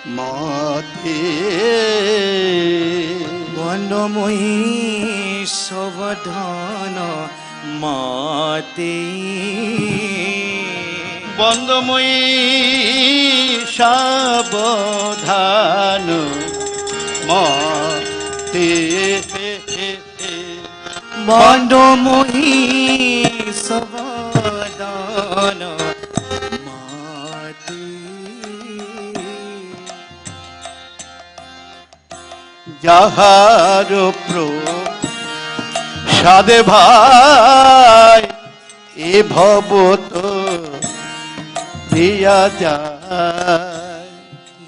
মাতে বন্দময়ী সাবধান মাতে বন্দময়ী সাবধান মাতে বন্দময়ী সাবধান মাতে যাহার প্রসাদে ভাই এ ভবত দিয়া যায়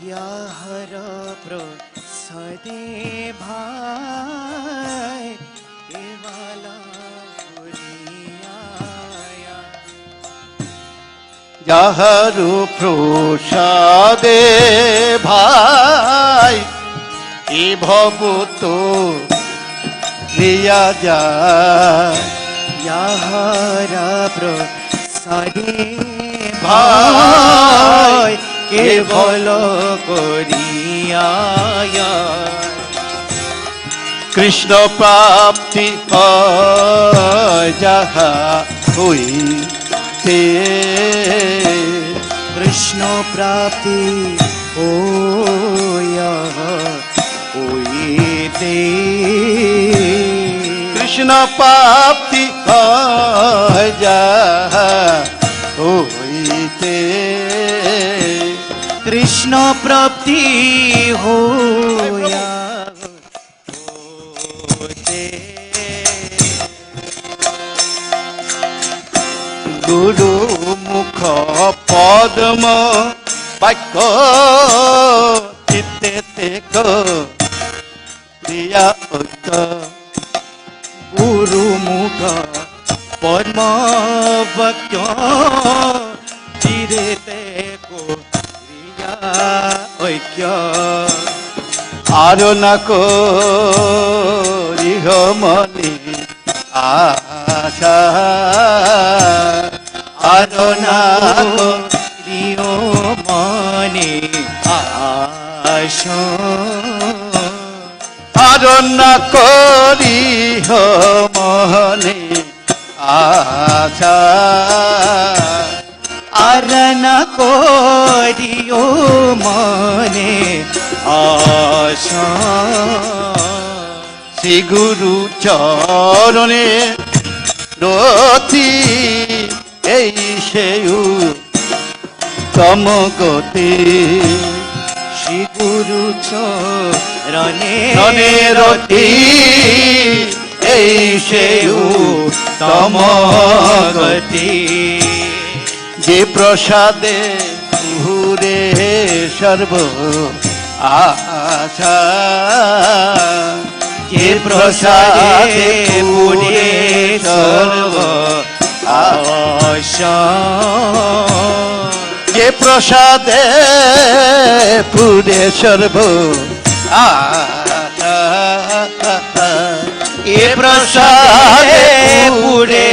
যাহার প্রসাদে ভাই কেবলা করিয়া যাহার প্রসাদে ভাই এ ভবত দিয়া যায় যাহার প্রসাদে ভাই কেবল করিয়া কৃষ্ণ প্রাপ্তি হয় যাহা হইতে কৃষ্ণ প্রাপ্তি হইতে কৃষ্ণ প্রাপ্তি হয় যাহা হইতে কৃষ্ণ প্রাপ্তি হইতে গুরু মুখ পদ্ম বাক্য চিত্তে তেক দিয়া ঐক্য গুরু মুখ পদ্ম বাক্য চিরেতে করিয়া ঐক্য আর না করিহ মনে আশা আর না করিও মনে আশা আর না করিহ মনে আশা আর না করিও মনে আশা শ্রী গুরু চরণে রথি এই সেউ তমগতি শ্রী গুরু চরণে রতি এই সেউ তমগতি যে প্রসাদে ঘুরে সর্ব আশা যে প্রসাদে পুরে সর্ব আশা যে প্রসাদে পুরে সর্ব আশা এ প্রসাদে পুরে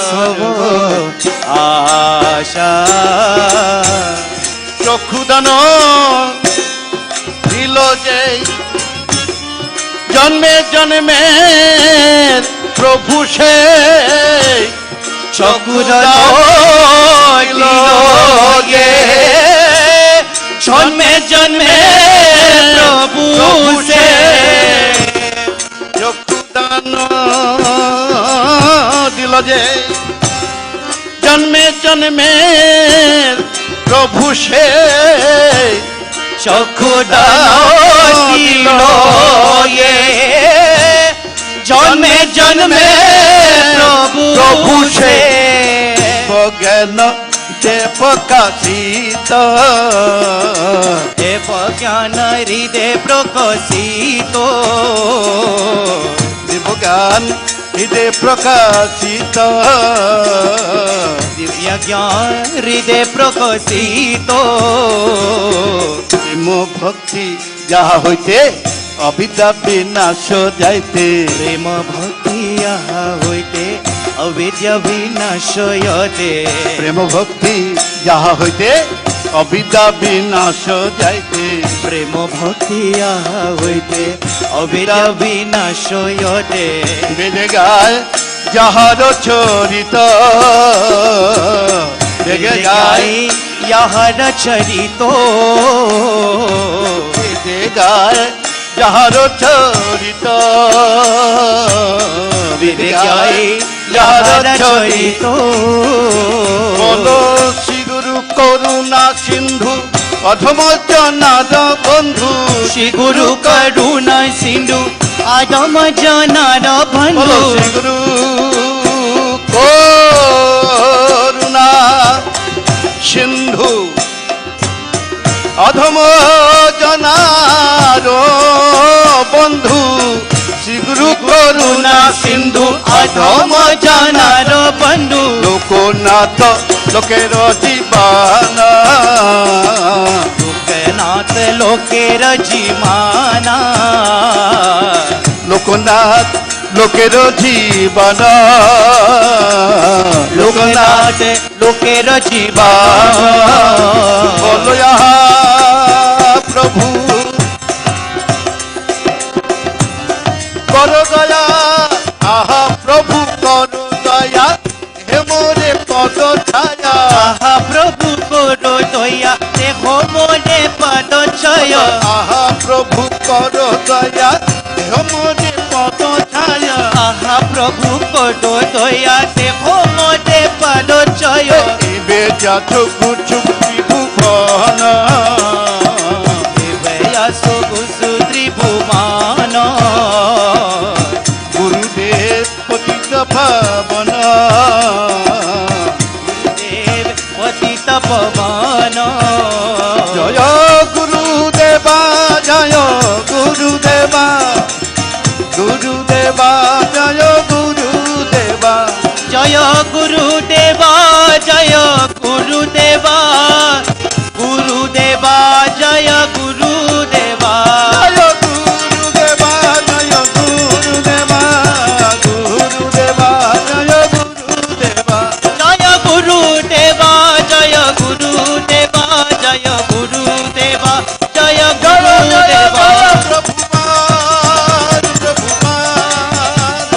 সর্ব আশা চক্ষুদান দিল যে জন্মে জন্মে প্রভু সে চক্ষুদান দিল গে জন্মে জন্মে প্রভু সে চক্ষুদান দিল যে জন্মে জন্মে প্রভু সে চক্ষুদান দিল গে জন্মে জন্মে প্রভু সে জ্ঞান যে প্রকাশিত দেব জ্ঞান হৃদয় প্রকাশিত দিব্য জ্ঞান হৃদয় প্রকাশিত দিব্য জ্ঞান হৃদয় প্রকাশিত প্রেম ভক্তি যাহা হইতে অবিদ্যা বিনাশ যাইতে প্রেম ভক্তি যাহা হইতে অবিদ্যা বিনাশ হইতে প্রেম ভক্তি যাহা হইতে অবিদ্যা বিনাশ যাইতে প্রেম ভক্তি আহা হইতে অবিদ্যা বিনাশ হইতে বেদে গায় যাহার চরিত বেগে গায় যাহার চরিত বেদে গায় যাহার চরিত বেদে গায় যাহার চরিত বলো শ্রী গুরু করুণা সিন্ধু অধম জনার বন্ধু শ্রী গুরু করুণা সিন্ধু আদম জনার বন্ধু শ্রী গুরু করুণা সিন্ধু অধম জনার বন্ধু শ্রী গুরু করুণা সিন্ধু অধম জনার বন্ধু লোকনাথ লোকের জীবন লোকনাথ লোকের জীবনা লোকনাথ লোকের জীবন লোকনাথ লোকের জীবন বলো প্রভু কর দয়া আহা প্রভু কর দয়া হে মোরে পদ ছায়া আহা প্রভু করো দয়া দেখো মনে পদ ছয় আহা প্রভু কর দয়া হে মোরে পদ ছায়া আহা প্রভু করো দয়া দেখো মনে পদ ছয় এবে যাচ গুচুক ত্রিভুবন আসো গুসু ত্রিভুবন গুরুদেব পতিত পাবন দেব পতিত পবন জয় গুরুদেবা জয় গুরুদেবা গুরুদেবা জয় গুরুদেবা জয় গুরুদেবা জয় গুরুদেবা গুরুদেবা জয় গুরুদেবা জয় গুরুদেবা জয় গুরুদেবা গুরুদেবা জয় গুরুদেবা জয় গুরুদেবা জয় গুরুদেবা জয় গুরুদেবা জয় গুরুদেবা প্রভুপাদ প্রভুপাদ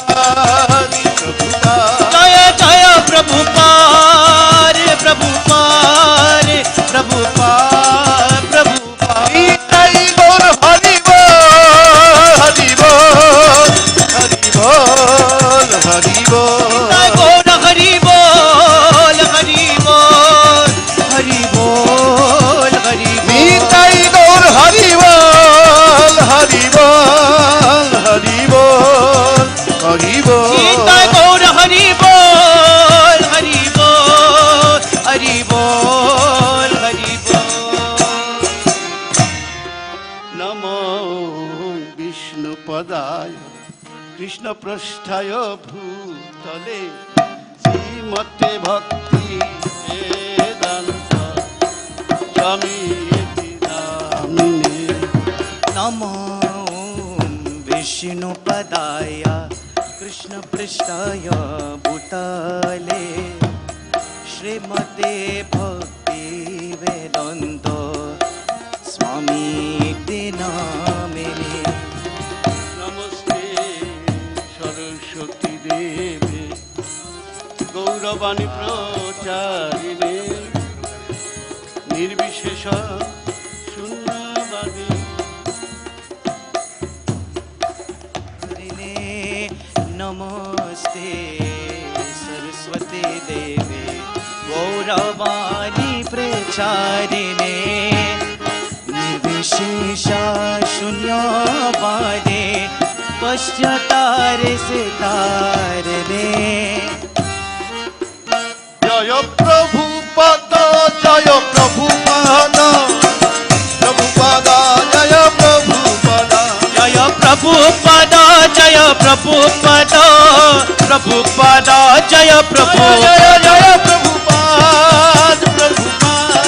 প্রভুপাদ প্রভুপাদ জয় জয় প্রভুপাদ প্রভুপাদ প্রভুপাদ প্রভুপাদ নিতাই গৌর হরি বল হরি বল হরি বল হরি বল জয় গৌর হরি বল হরি বল হরি বল হরি বল নিতাই গৌর হরি বল হরি বল হরি বল হরি বল নিতাই গৌর হরি বল হরি বল হরি বল হরি বল নমো বিষ্ণুপদায় কৃষ্ণপৃষ্ঠায় ভূতলে শ্রীমতে ভক্তি বেদান্ত স্বামী নামিনে নমো বিষ্ণুপদায় কৃষ্ণপৃষ্ঠায় ভূতলে শ্রীমতে ভক্তি বেদান্ত স্বামী নামিনে নমস্তে সরস্বতী দেবে গৌরবাণী প্রচারিণে নির্বিশেষ শূন্যবাদী नमस्ते सरस्वती देवे गौरवाणी प्रचारिणे निर्विशेषा शून्यवादे पश्चातारे से तारने জয় প্রভুপদ জয় প্রভুপদ প্রভুপদ জয় প্রভুপদ जय प्रभुपद जय प्रभुपद प्रभुपद जय प्रभु জয় জয় প্রভুপদ প্রভুপদ প্রভুপদ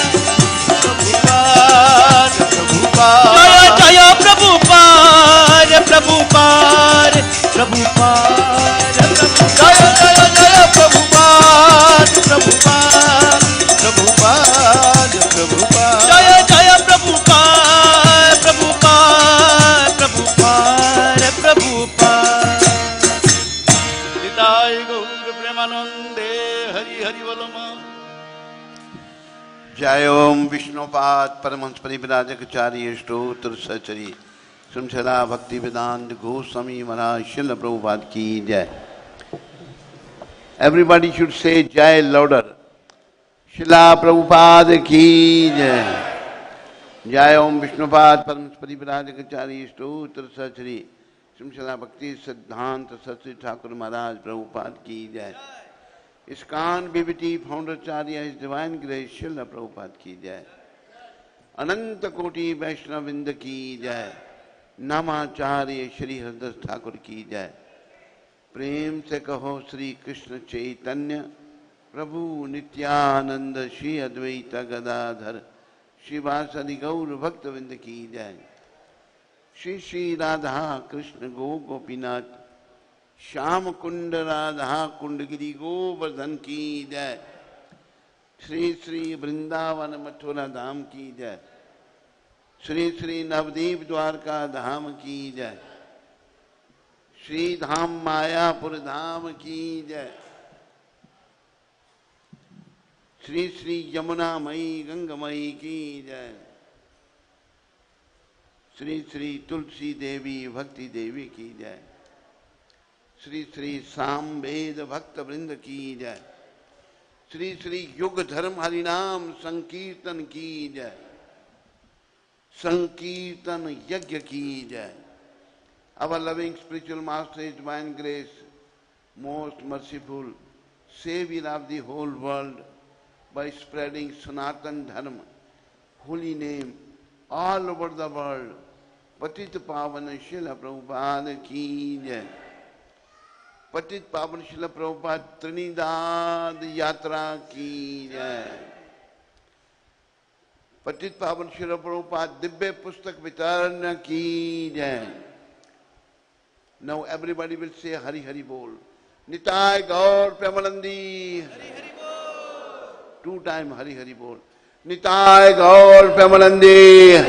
প্রভুপদ जय जय प्रभुपाद प्रभुपाद प्रभुपाद জয় জয় জয় প্রভুপদ প্রভুপদ প্রভুপদ जय ओम विष्णुपाद परमहंस परिव्राजकाचार्य स्तोत्र सचरी श्रृंखला भक्ति वेदांत गोस्वामी महाराज शिल प्रभुपाद की जय. Everybody should say जय louder. शिला प्रभुपाद की जय. जय ओम विष्णुपाद परमहंस परिव्राजकाचार्य स्तोत्र सचरी श्रृंखला भक्ति सिद्धांत सच्ची ठाकुर महाराज प्रभुपाद की जय. इसकान बीबीटी फाउंडरचार्य इस डिवाइन ग्रेस शिल प्रभुपाद की जय. अनंत कोटि वैष्णविंद की जय. नामाचार्य श्री हरिदास ठाकुर की जय. प्रेम से कहो श्री कृष्ण चैतन्य प्रभु नित्यानंद श्री अद्वैत गदाधर शिवासदि गौर भक्तविंद की जय. श्री श्री राधा कृष्ण गोपीनाथ श्याम कुंड राधा कुंडगिरी गोवर्धन की जय. श्री श्री वृंदावन मथुरा धाम की जय. श्री श्री नवदीप द्वारका धाम की जय. श्री धाम मायापुर धाम की जय. श्री श्री यमुना मई गंगमयी की जय. श्री श्री तुलसी देवी भक्ति देवी की जय. श्री श्री सामवेद भक्त वृंद की जय. श्री श्री युग धर्म हरिनाम संकीर्तन की जय. संकीर्तन यज्ञ की जय. Our loving spiritual master, His divine grace, most merciful Savior of the whole world, by spreading Sanatan Dharma, holy name, all over the world. पतित पावन शिल प्रभुपाद की जय. पतित पावन शिल प्रभुपाद त्रिनिदाद यात्रा की जय. पतित पावन शिल प्रभुपाद दिव्य पुस्तक वितरण की जय. Now everybody will say Hari Hari Bol. Nitai Gaur Premanandi. Hari Hari Bol. 2 times Hari Hari Bol. Nitai Gaur Premanandi.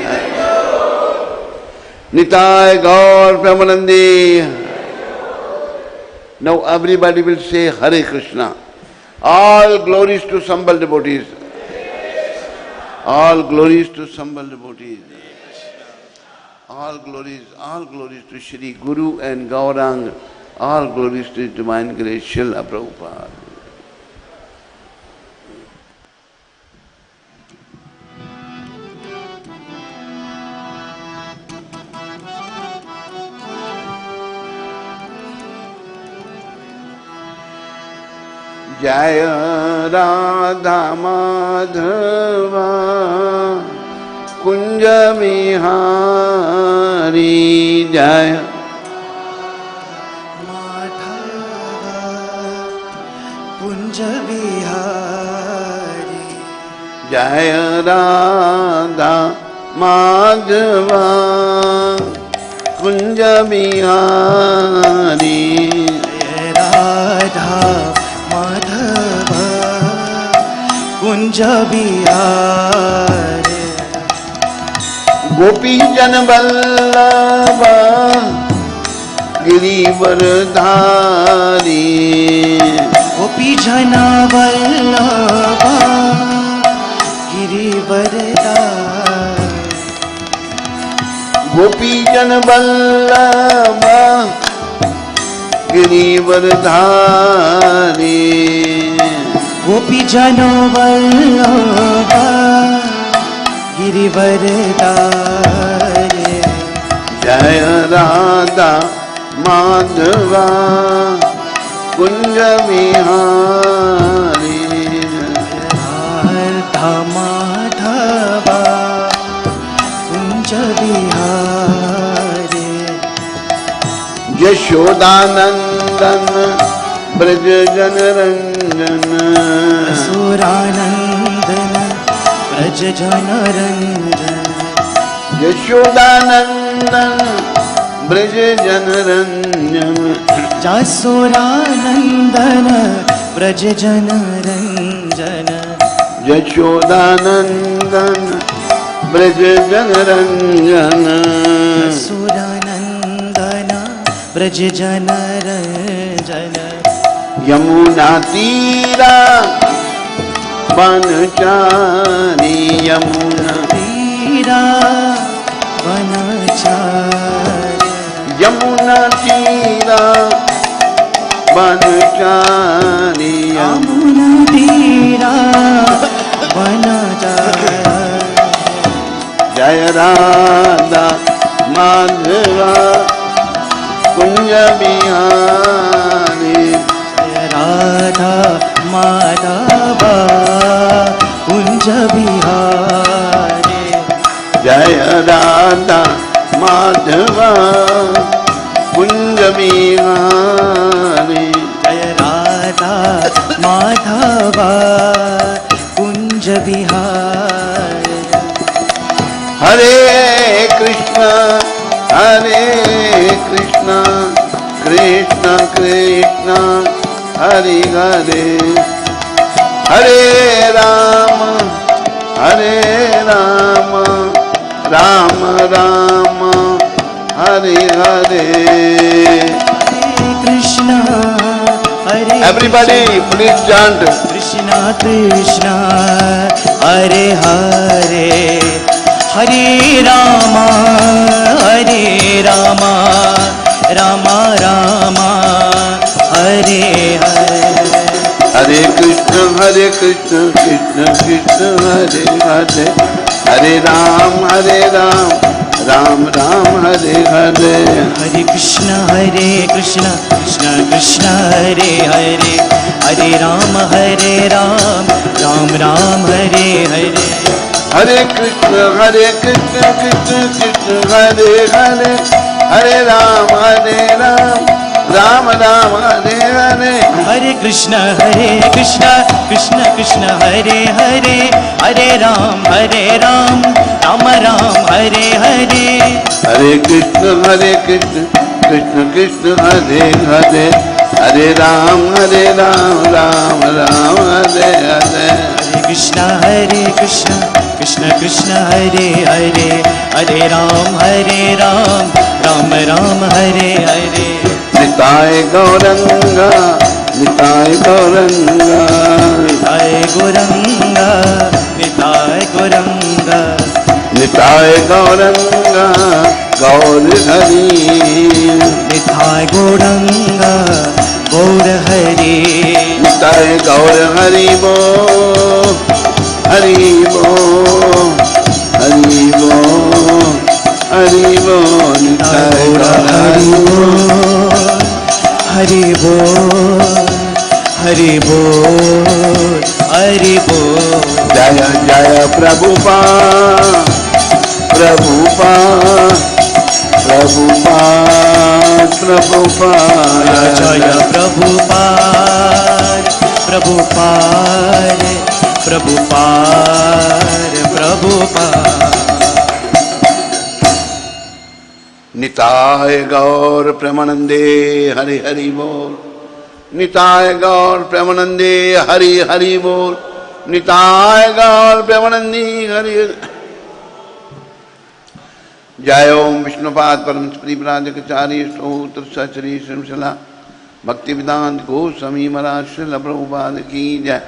Hari Bol. Nitai Gaur Premanandi. Now everybody will say Hare Krishna. All glories to Sambal devotees. All glories to Sambal devotees. All glories to Shri Guru and Gaurang. All glories to His divine grace, Srila Prabhupada. Jaya Radha Madhava Kunj Bihari जय. माधव कुंज बिहारी जय राधा माधव कुंज बिहारी. जय राधा माधव कुंज बिहारी. गोपी जन वल्लभ गिरिवर धारी. गोपी जन वल्लभ गिरिवर धारी. गोपी जन वल्लभ गिरिवर धारी. गोपी जन वल्लभ गिरिवर धारी. जय राधा माधवा कुंज बिहारी. राधा माधवा कुंज बिहारी. यशोदानंदन ब्रज जन रंजन. असुरानंदन ब्रज जन रंजन. यशोदानंदन ब्रज जन रंजन. जसुरानंदन ब्रज जन रंजन. यशोदानंदन ब्रज जन रंजन. असुरानंदन ब्रज जन रंजन. यमुना तीरा बनचारी यमुना तीरा बनचारी यमुना तीरा बनचारी यमुना तीरा बनचारी जय राधा माधवा कुंज बिहारी राधा माधवा कुंज बिहारी जय राधा माधवा कुंज बिहारी जय राधा माधवा कुंज बिहारी हरे कृष्ण कृष्ण कृष्ण हरे हरे हरे राम राम राम हरे हरे कृष्ण हरे everybody please chant Krishna Krishna Hare Hare Hare Ram Ram Ram Hare Hare Hare Krishna Krishna Krishna Hare Hare Hare Ram Ram Ram Hare Hare Hare Krishna Krishna Krishna Hare Hare Hare Ram Ram Ram Hare Hare Hare Krishna Krishna Krishna Hare Hare Hare Ram Ram Ram Hare Hare Hare Krishna Krishna Krishna Hare Hare Hare Ram Ram Ram Hare Hare Hare Krishna Krishna Krishna Hare Hare Hare Ram Ram Ram Hare Hare Hare Krishna Krishna Krishna Hare Hare Hare Ram Ram Ram Hare Hare Nitai Gauranga Nitai Gauranga Nitai Gauranga Nitai Gauranga Nitai Gauranga गौर हरि निताय गौरंगा गौर हरि निताय गौर हरि बो हरि बो हरि बो हरि बो निताय गौर हरि बो हरि बोल हरि बोल हरि बोल जय जय प्रभुपाद प्रभुपाद प्रभुपाद प्रभुपाद जय प्रभुपाद प्रभुपाद प्रभुपाद प्रभुपाद निताय गौर प्रेमानंदे हरि हरि बोल निताय गौर प्रेमानंदे हरि हरि बोल निताय गौर प्रेमानंदी हरि जय ओम विष्णुपाद परम परिव्राजकचारी स्तोत्र सचरी श्रृंखला भक्ति वेदांत गोस्वामी महाराज श्रील प्रभुपाद की जय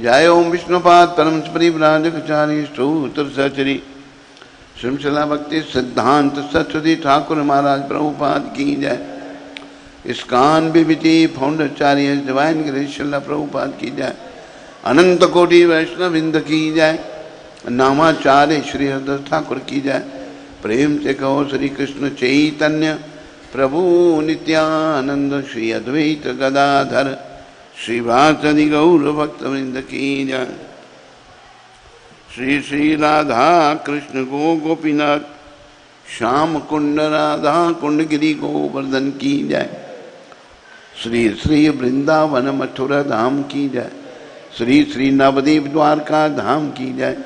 जय ओम विष्णुपाद परम परिव्राजकचारी स्तोत्र सचरी श्रृंखला भक्ति सिद्धांत सरस्वती ठाकुर महाराज प्रभुपाद की जय इस्कान विभूति फाउंडरचार्य डिवाइन ग्रेस श्रील प्रभुपाद की जय अनंत कोटि वैष्णविंद की जय नामाचार्य श्री हरदास ठाकुर की जय प्रेम से कहो श्री कृष्ण चैतन्य प्रभु नित्यानंद श्री अद्वैत गदाधर श्रीवासदि गौर भक्तवृंद की जय श्री श्री राधा कृष्ण गो गोपीनाथ श्याम कुंड राधा कुंड गिरी गोवर्धन की जय श्री श्री वृंदावन मथुरा धाम की जय श्री श्री नवदीप द्वारका धाम की जय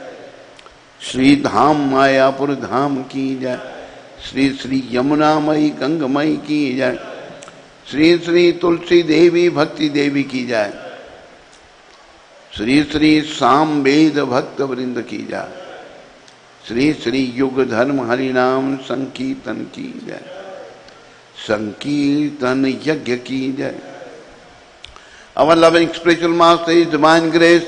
श्री धाम मायापुर धाम की जय श्री श्री यमुनामयी गंगमयी की जय श्री श्री तुलसी देवी भक्ति देवी की जय श्री श्री साम वेद भक्त वृंद की जय श्री श्री युग धर्म हरिनाम संकीर्तन की जय संकीर्तन यज्ञ की जय। Our loving spiritual master, His divine grace,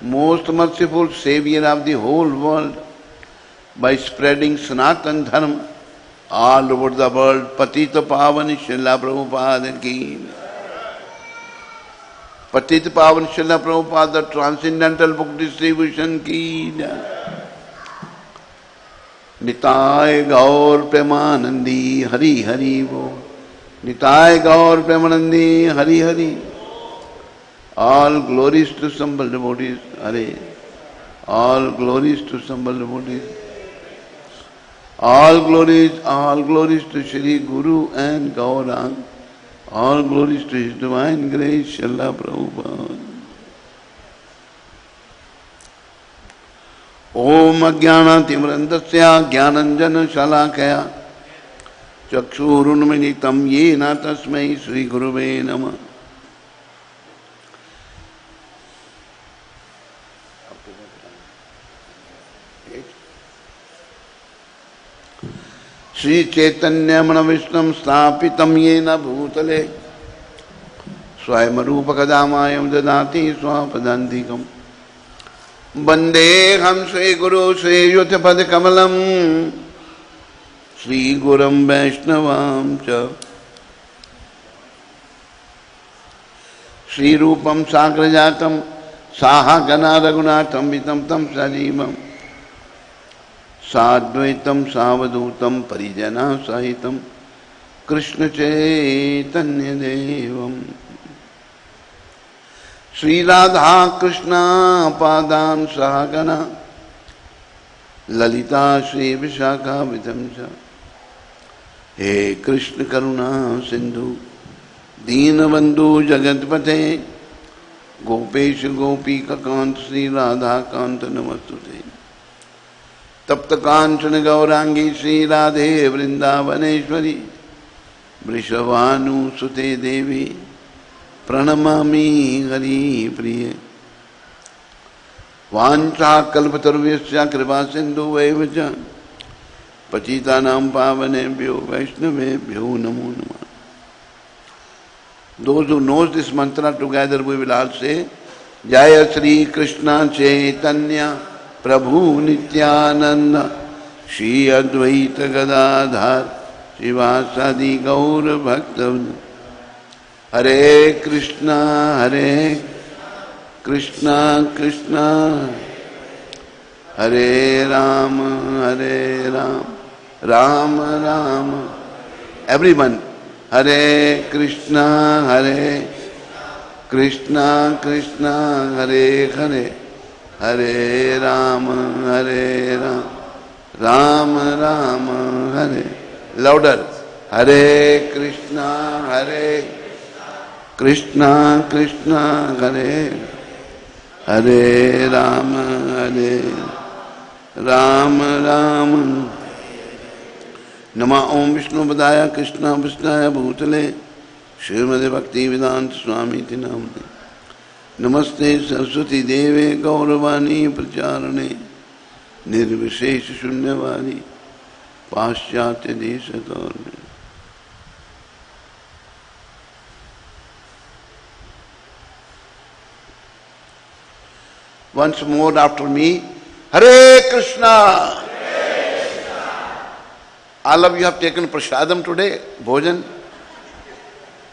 most merciful Savior of the whole world, by spreading Sanatan Dharma all over the world. Patita Pavan Srila Prabhupada ki. Patita Pavan Srila Prabhupada, the Transcendental Book Distribution ki. Nitai Gaur Premanandi Hari Hari Bo. Nitai Gaur Premanandi Hari Hari. All glories to Sambal devotees. Hare. All glories to Sambal devotees. All glories to Shri Guru and Gaurang. All glories to His Divine Grace, Srila Prabhupada. Om Ajnana Timrandasya Jnananjana Shalakaya Chakshurunminitam Yena Tasmai Sri Guruve Namah. Sri Chaitanya Manavishtam Stapitam Yena Bhutale Swayamarupa Kadamayam Dadati Swapadantikam Bandeham Sri Guru Sri Yutapad Kamalam Sri Guram Vaishnavam Cha Sri Rupam Sagrajatam Saha Gana Raghunatam Vitam Tam Sajivam Sadvaitam Savadutam Parijana Sahitam Krishna Chaitanya Devam Sri Radha Krishna Padan Sahagana Lalita Sri Vishakha Vitamsa He Krishna Karuna Sindhu Deenabandhu Jagatpate Gopesh Gopika Kant Sri Radha Kanta Namastute तप्त कांचन गौरांगी श्री राधे वृंदावनेश्वरी वृषभानुसुते देवी प्रणमामि हरि प्रिय वाञ्छाकल्पतरुभ्यश्च कृपा सिन्धुवैव च पतितानां पावनेभ्यो वैष्णवेभ्यो नमो नमः. Those who knows this mantra together we will all say Jaya Shri Krishna Chaitanya Prabhu Nityananda Shri Advaita Gadadhar Sivasadi Gaur Bhakta Hare Krishna Krishna Krishna Hare Rama Rama Rama. Everyone Hare Krishna Krishna Hare Hare Hare Rama Rama Rama Hare. Louder. Hare Krishna Krishna Hare Hare Rama Rama. Nama Om Vishnu Padaya Krishna Vishnaya Bhutale Srimade Bhakti Vedanta Swami Ti Namate. Namaste Saraswati Deve Gauravani Pracharane Nirvishesha Shunyavadi Paschatya Deshatarne. Once more after me, Hare Krishna. All of you have taken prasadam today, bhojan.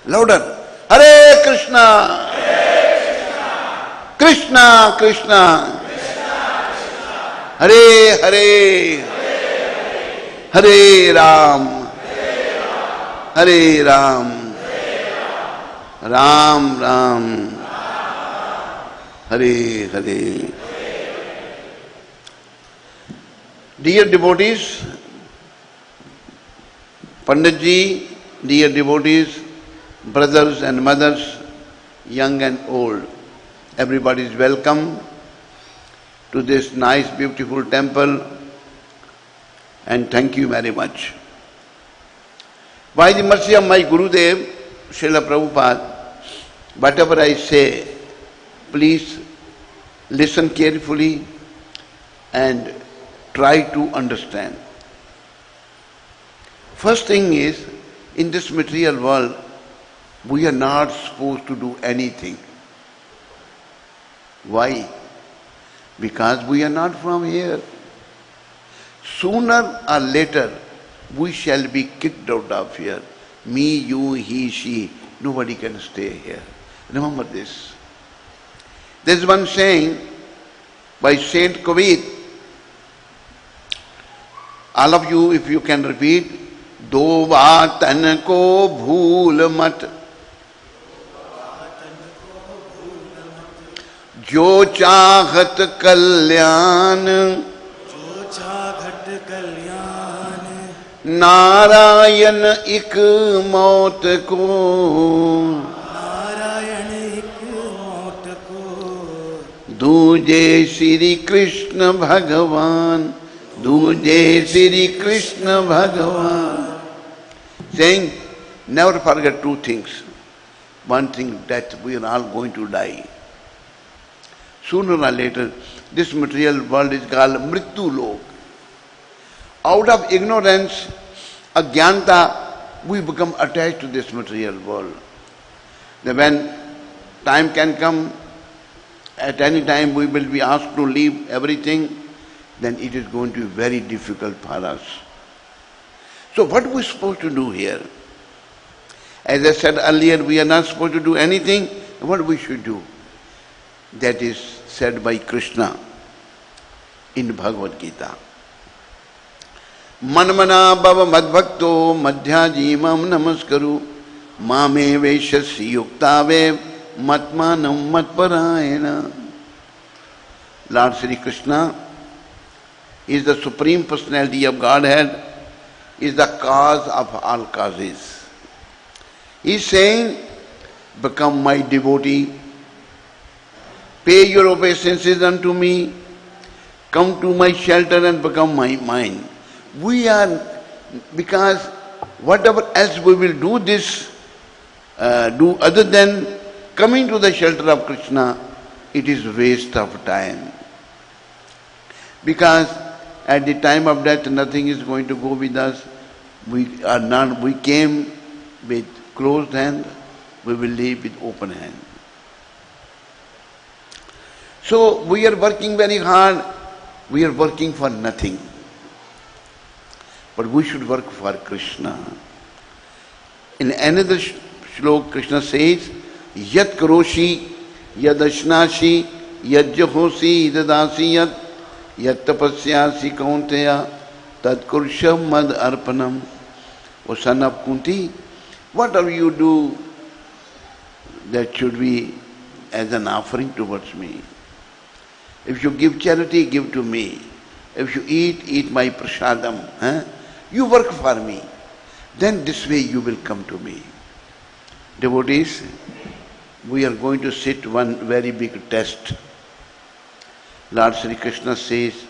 Louder. Hare Krishna. Krishna Krishna. Hare Hare. Hare Ram. Hare Ram. Ram Ram. Hare Hare. Dear devotees, Panditji, dear devotees, brothers and mothers, young and old, everybody is welcome to this nice, beautiful temple, and thank you very much. By the mercy of my Gurudev, Srila Prabhupada, whatever I say, please listen carefully and try to understand. First thing is, in this material world, we are not supposed to do anything. Why? Because we are not from here. Sooner or later, we shall be kicked out of here. Me, you, he, she, nobody can stay here. Remember this. There's one saying by Saint Kabir. All of you, if you can repeat, दो बातन को भूल मत, जो चाहत कल्याण, जो चाहत कल्याण, नारायण एक मौत को, नारायण एक मौत को, दूजे श्री कृष्ण भगवान, दूजे श्री कृष्ण भगवान. Saying, never forget two things. One thing, death, we are all going to die. Sooner or later, this material world is called Mrityu Lok. Out of ignorance, agyanta, we become attached to this material world. Then when time can come, at any time we will be asked to leave everything, then it is going to be very difficult for us. So what are we supposed to do here? As I said earlier, we are not supposed to do anything. What we should do? That is said by Krishna in Bhagavad Gita. Manmana bhava madbhakto madhyajimam namaskaru mame veshasya yuktave matmanam matparayana. Lord Sri Krishna is the Supreme Personality of Godhead, is the cause of all causes. He is saying, become my devotee, pay your obeisances unto me, come to my shelter and become mine. We are, because whatever else we will do this, do other than coming to the shelter of Krishna, it is waste of time. Because at the time of death, nothing is going to go with us. We came with closed hand, we will leave with open hand. So we are working very hard, we are working for nothing. But we should work for Krishna. In another shlok, Krishna says, Yat karoshi, yad ashnashi, yad jahosi, idadasi yad, yat tapasyasi kaunteya, tad kursham mad arpanam. O son of Kunti, whatever you do, that should be as an offering towards me. If you give charity, give to me. If you eat my prasadam. You work for me. Then this way you will come to me. Devotees, we are going to sit one very big test. Lord Sri Krishna says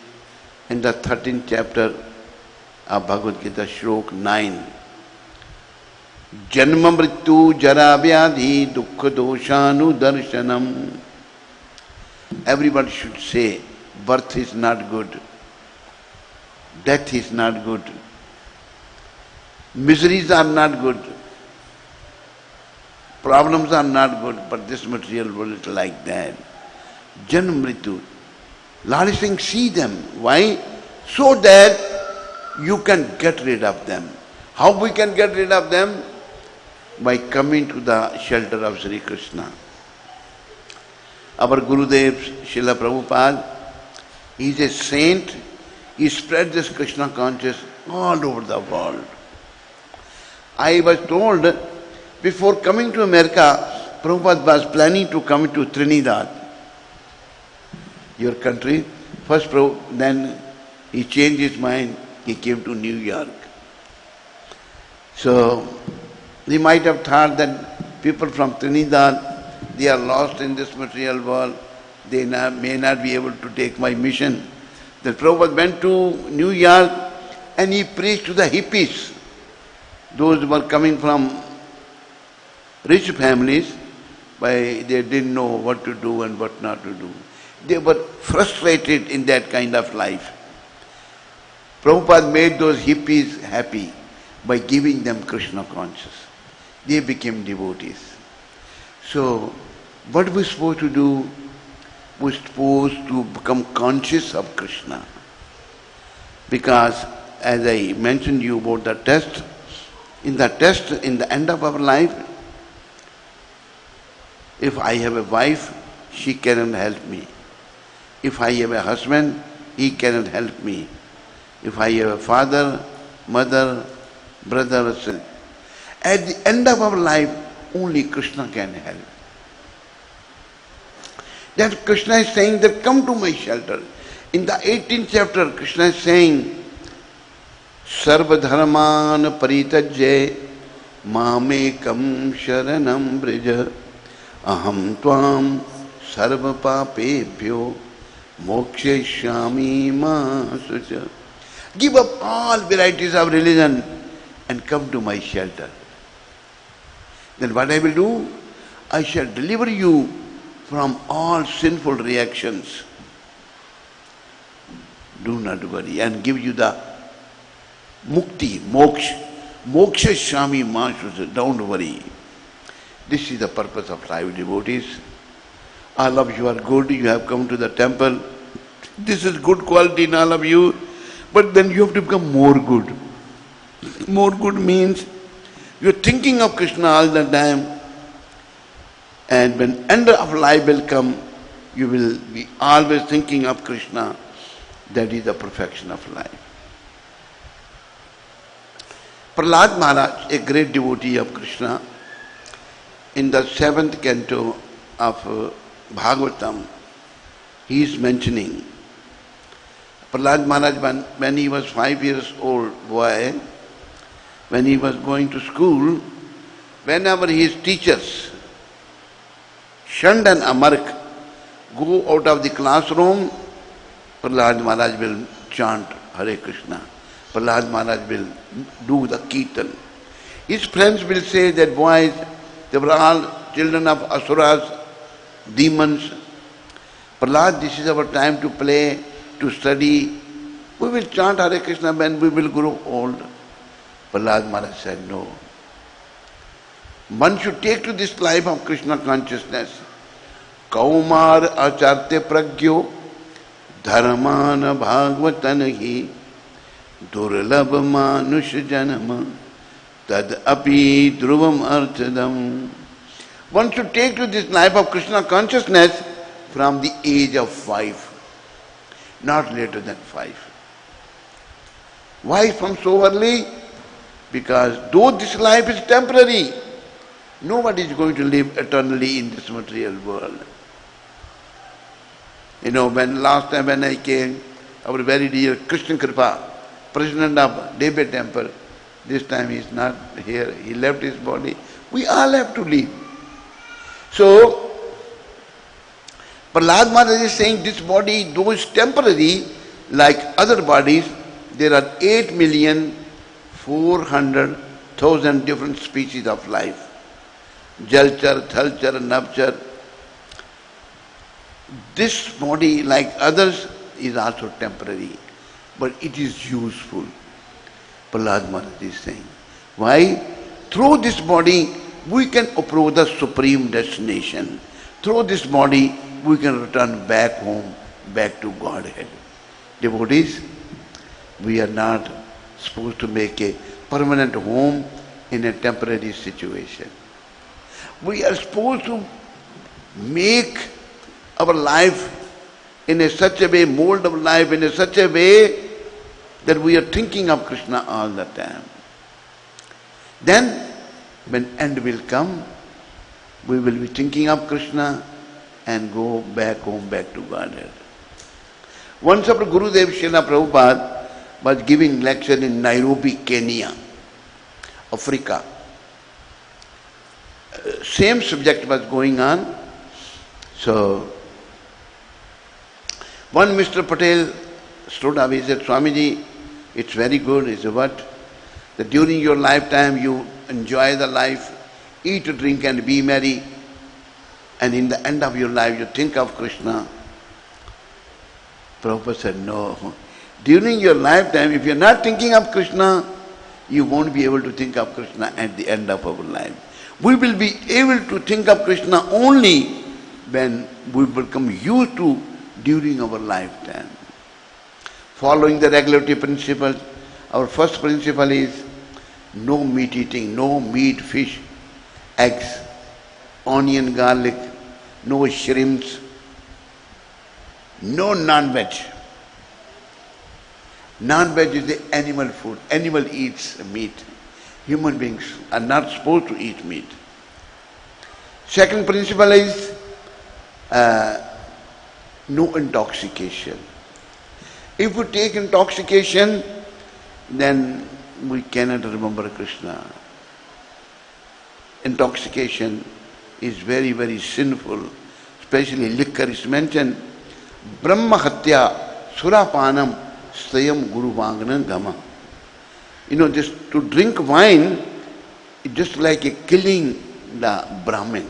in the 13th chapter of Bhagavad Gita, Shlok 9, Janma mrityu jara vyadhi dukkha doshanu darshanam. Everybody should say, birth is not good, death is not good, miseries are not good, problems are not good, but this material world is like that. Janma mrityu. Lord is saying, see them. Why? So that you can get rid of them. How we can get rid of them? By coming to the shelter of Sri Krishna. Our Gurudev, Srila Prabhupada, he is a saint. He spread this Krishna consciousness all over the world. I was told, before coming to America, Prabhupada was planning to come to Trinidad, your country. First, then he changed his mind. He came to New York. So, he might have thought that people from Trinidad, they are lost in this material world. They may not be able to take my mission. The Prabhupada went to New York and he preached to the hippies. Those who were coming from rich families, they didn't know what to do and what not to do. They were frustrated in that kind of life. Prabhupada made those hippies happy by giving them Krishna consciousness. They became devotees. So, what are we supposed to do? we're supposed to become conscious of Krishna. Because as I mentioned you about the test, in the end of our life, if I have a wife, she cannot help me. If I have a husband, he cannot help me. If I have a father, mother, brother, or sister. At the end of our life, only Krishna can help. That Krishna is saying that come to my shelter. In the 18th chapter, Krishna is saying, Sarva dharman paritajye mamekam sharanam brija aham tvam sarva papebhyo mokshayashyami ma sucha. Give up all varieties of religion and come to my shelter. Then what I will do? I shall deliver you from all sinful reactions. Do not worry, and give you the mukti, moksha shami mashusa. Don't worry. This is the purpose of life, devotees. All of you are good, you have come to the temple. This is good quality in all of you, but then you have to become more good. More good means you are thinking of Krishna all the time, and when end of life will come, you will be always thinking of Krishna. That is the perfection of life. Prahlad Maharaj, a great devotee of Krishna, in the 7th canto of Bhagavatam, he is mentioning Prahlad Maharaj, when he was 5 years old boy, when he was going to school, whenever his teachers, Shand and Amark, go out of the classroom, Prahlad Maharaj will chant Hare Krishna. Prahlad Maharaj will do the Kirtan. His friends will say that boys, they were all children of asuras, demons. Prahlad, this is our time to play, to study. We will chant Hare Krishna when we will grow old. Prahlad Maharaj said, no. One should take to this life of Krishna consciousness. Kaumar acharte pragyo dharmana bhagavatan hi durlabh manush janama tad api dhruvam archadam. One should take to this life of Krishna consciousness from the age of 5, not later than 5. Why from so early? Because though this life is temporary, nobody is going to live eternally in this material world. You know, last time when I came, our very dear Krishna Kripa, president of Debe temple, this time he is not here, he left his body. We all have to leave. So, Prahlad Maharaj is saying this body, though is temporary, like other bodies, there are 8,400,000 different species of life. Jalchar, Thalchar, Navchar. This body, like others, is also temporary, but it is useful. Prahlad Maharaj is saying. Why? Through this body, we can approach the supreme destination. Through this body, we can return back home, back to Godhead. Devotees, we are not supposed to make a permanent home in a temporary situation. We are supposed to make our life in such a way, mold our life in such a way that we are thinking of Krishna all the time. Then, when end will come, we will be thinking of Krishna and go back home, back to Godhead. Once our Gurudev Srila Prabhupada was giving lecture in Nairobi, Kenya, Africa. Same subject was going on. So, one Mr. Patel stood up, he said, Swamiji, it's very good. He said, what? That during your lifetime you enjoy the life, eat, drink and be merry, and in the end of your life you think of Krishna. Prabhupada said, no. During your lifetime, if you're not thinking of Krishna, you won't be able to think of Krishna at the end of our life. We will be able to think of Krishna only when we become used to during our lifetime. Following the regulatory principles, our first principle is no meat eating, no meat, fish, eggs, onion, garlic, no shrimps, no non-veg. Non-veg is the animal food. Animal eats meat. Human beings are not supposed to eat meat. Second principle is no intoxication. If we take intoxication, then we cannot remember Krishna. Intoxication is very, very sinful, especially liquor is mentioned. Brahma hatya surapanam stayam guru vanganam gama. Just to drink wine is just like a killing the Brahmin.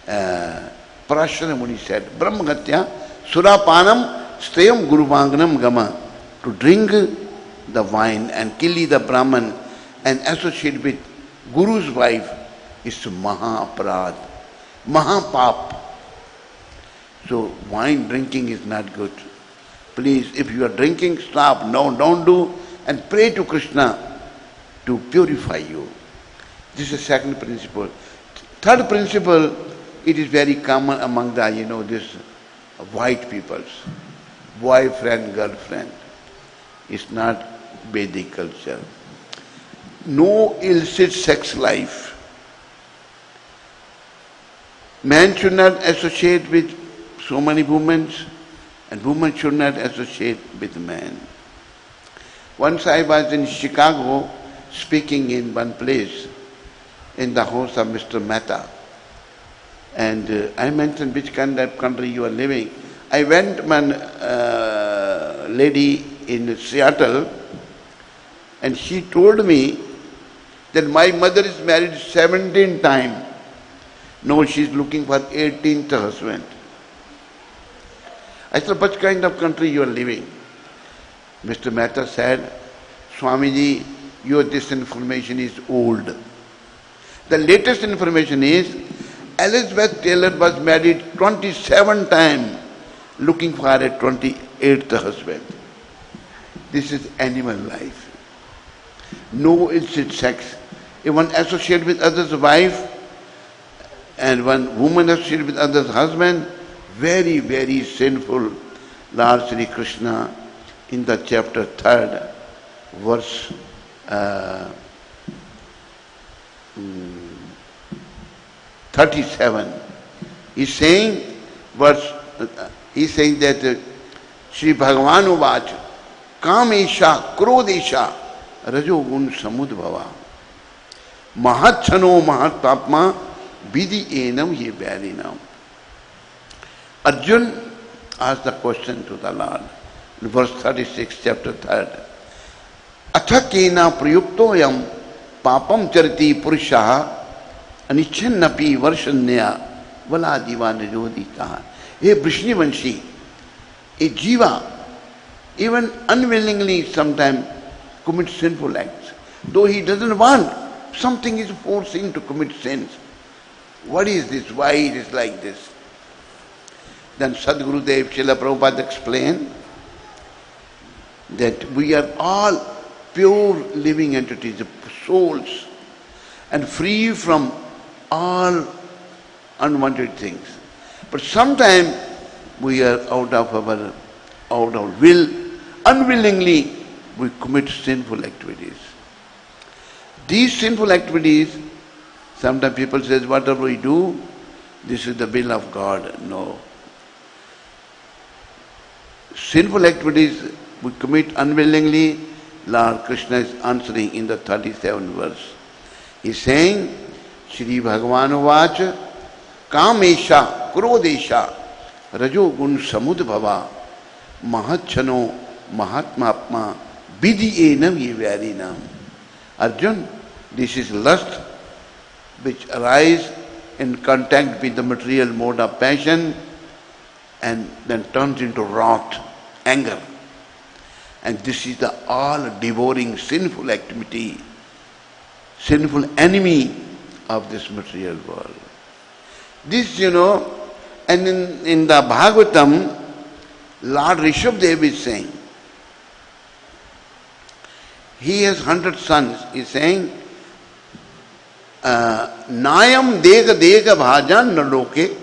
Parashara Muni said, Brahma hatya surapanam stayam guru vanganam gama. To drink the wine and kill the Brahman and associate with Guru's wife is maha aparad, maha pap. So wine drinking is not good. Please, if you are drinking, stop. No, don't do. And pray to Krishna to purify you. This is second principle. Third principle, it is very common among the, this white peoples. Boyfriend, girlfriend. It's not Vedic culture. No illicit sex life. Man should not associate with so many women, and women should not associate with men. Once I was in Chicago speaking in one place in the house of Mr. Mehta, and I mentioned which kind of country you are living. I went one lady in Seattle, and she told me that my mother is married 17 times. No, she's looking for 18th husband. I said, what kind of country you are living? Mr. Mehta said, Swamiji, this information is old. The latest information is, Elizabeth Taylor was married 27 times, looking for a 28th husband. This is animal life. No illicit sex. If one associates with others' wife, and one woman associates with others' husband, very, very sinful. Lord Sri Krishna in the chapter 3rd, verse 37, he's saying that Sri Bhagavan Uvach Kamesha Krodesha Rajogun Samudbhava Mahachano Mahatapma Vidhi Enam Ye Vyarinam. Arjun asked the question to the Lord in verse 36, chapter 3rd. Athakena prayuktoyam papam chariti purushaha anichannapi varshanya valadiva nijoditaha. Hey Vrishnivanshi, a jiva even unwillingly sometimes commits sinful acts. Though he doesn't want, something is forcing to commit sins. What is this? Why it is like this? Then Sadguru Dev Srila Prabhupada explained that we are all pure living entities, souls, and free from all unwanted things. But sometimes we are out of our will, unwillingly we commit sinful activities. These sinful activities, sometimes people say, whatever we do, this is the will of God. No. Sinful activities we commit unwillingly, Lord Krishna is answering in the 37th verse. He is saying, Shri Bhagavan Uvach Kamesha Krodesha Rajogun Samudbhava Mahachano Mahatmapma Vidhi Enam Ye Vyarinam. Arjun, this is lust which arises in contact with the material mode of passion and then turns into wrath, anger. And this is the all-devouring sinful activity, sinful enemy of this material world. This, And in the Bhagavatam, Lord Rishabdev is saying, he has 100 sons. He is saying, Nayam dega dega bhajan naloke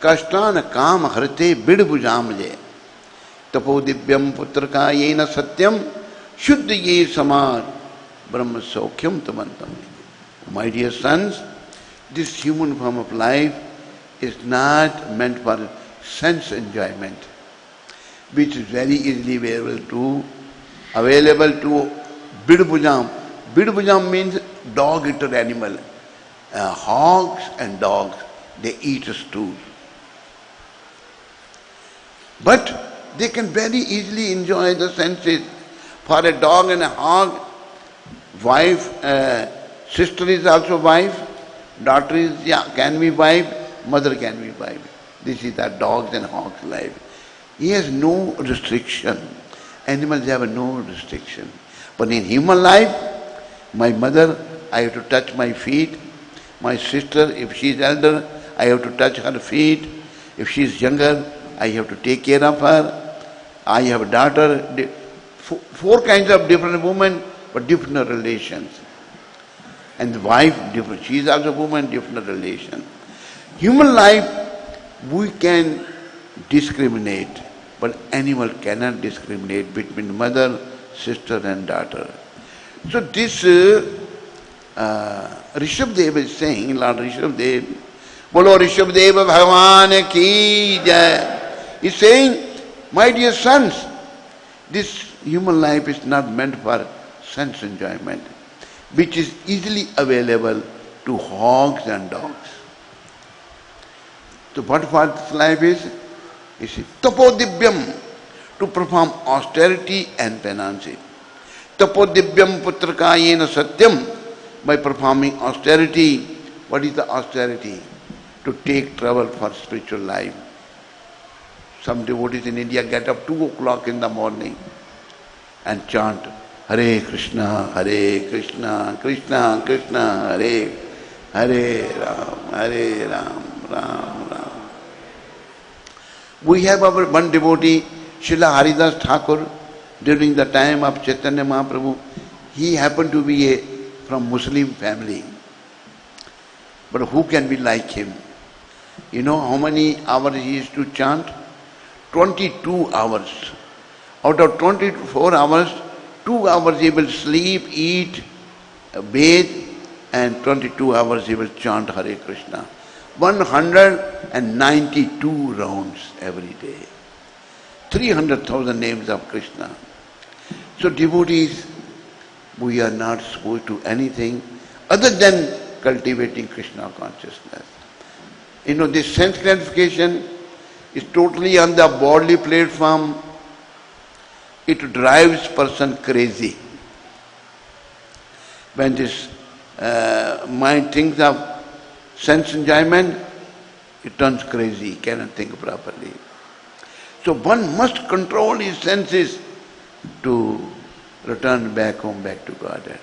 kashtan kam harate bidbujamje tapo divyam putraka yena satyam shuddha ye samad brahma saukyam tamantam. My dear sons, this human form of life is not meant for sense enjoyment, which is very easily available to bidbujam. Bidbujam means dog-eater animal. Hogs and dogs, they eat stool. But they can very easily enjoy the senses. For a dog and a hog, wife, sister is also wife, daughter is, can be wife, mother can be wife. This is the dogs and hogs' life. He has no restriction. Animals have no restriction. But in human life, my mother, I have to touch my feet. My sister, if she is elder, I have to touch her feet. If she is younger, I have to take care of her. I have a daughter. Four kinds of different women, but different relations. And the wife, different. She is also a woman, different relation. Human life, we can discriminate, but animal cannot discriminate between mother, sister and daughter. So this Rishabdev is saying, Lord Rishabdev, Bolo Rishabdev Bhagavan ki jai. He's saying, my dear sons, this human life is not meant for sense enjoyment, which is easily available to hogs and dogs. So what this life is? You see, tapodivyam, to perform austerity and penance. Tapodivyam putrakayena satyam, by performing austerity. What is the austerity? To take trouble for spiritual life. Some devotees in India get up 2 o'clock in the morning and chant Hare Krishna, Krishna Krishna, Hare Ram, Ram Ram. We have our one devotee, Srila Haridas Thakur, during the time of Chaitanya Mahaprabhu. He happened to be from Muslim family. But who can be like him? You know how many hours he used to chant? 22 hours. Out of 24 hours, 2 hours he will sleep, eat, bathe, and 22 hours he will chant Hare Krishna. 192 rounds every day. 300,000 names of Krishna. So devotees, we are not supposed to do anything other than cultivating Krishna consciousness. You know, this sense gratification is totally on the bodily platform. It drives person crazy. When this mind thinks of sense enjoyment, it turns crazy, cannot think properly. So one must control his senses to return back home, back to Godhead.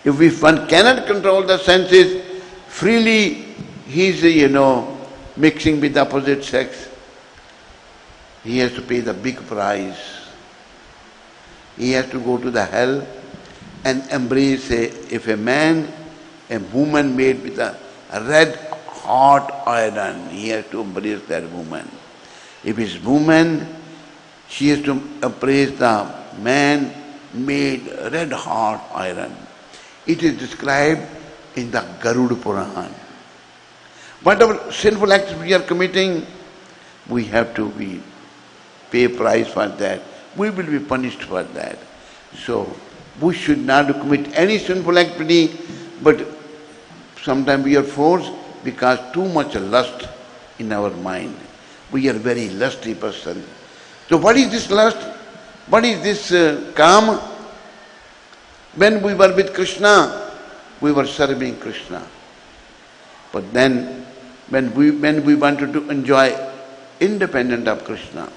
If one cannot control the senses, freely he is, mixing with the opposite sex, he has to pay the big price. He has to go to the hell and embrace if a man, a woman made with a red hot iron, he has to embrace that woman. If it's woman, she has to embrace the man made red hot iron. It is described in the Garuda Puran. Whatever sinful acts we are committing, we have to pay price for that. We will be punished for that. So we should not commit any sinful activity, but sometimes we are forced because too much lust in our mind. We are very lusty person. So what is this lust? What is this Kama? When we were with Krishna, we were serving Krishna. But then when we wanted to enjoy independent of Krishna,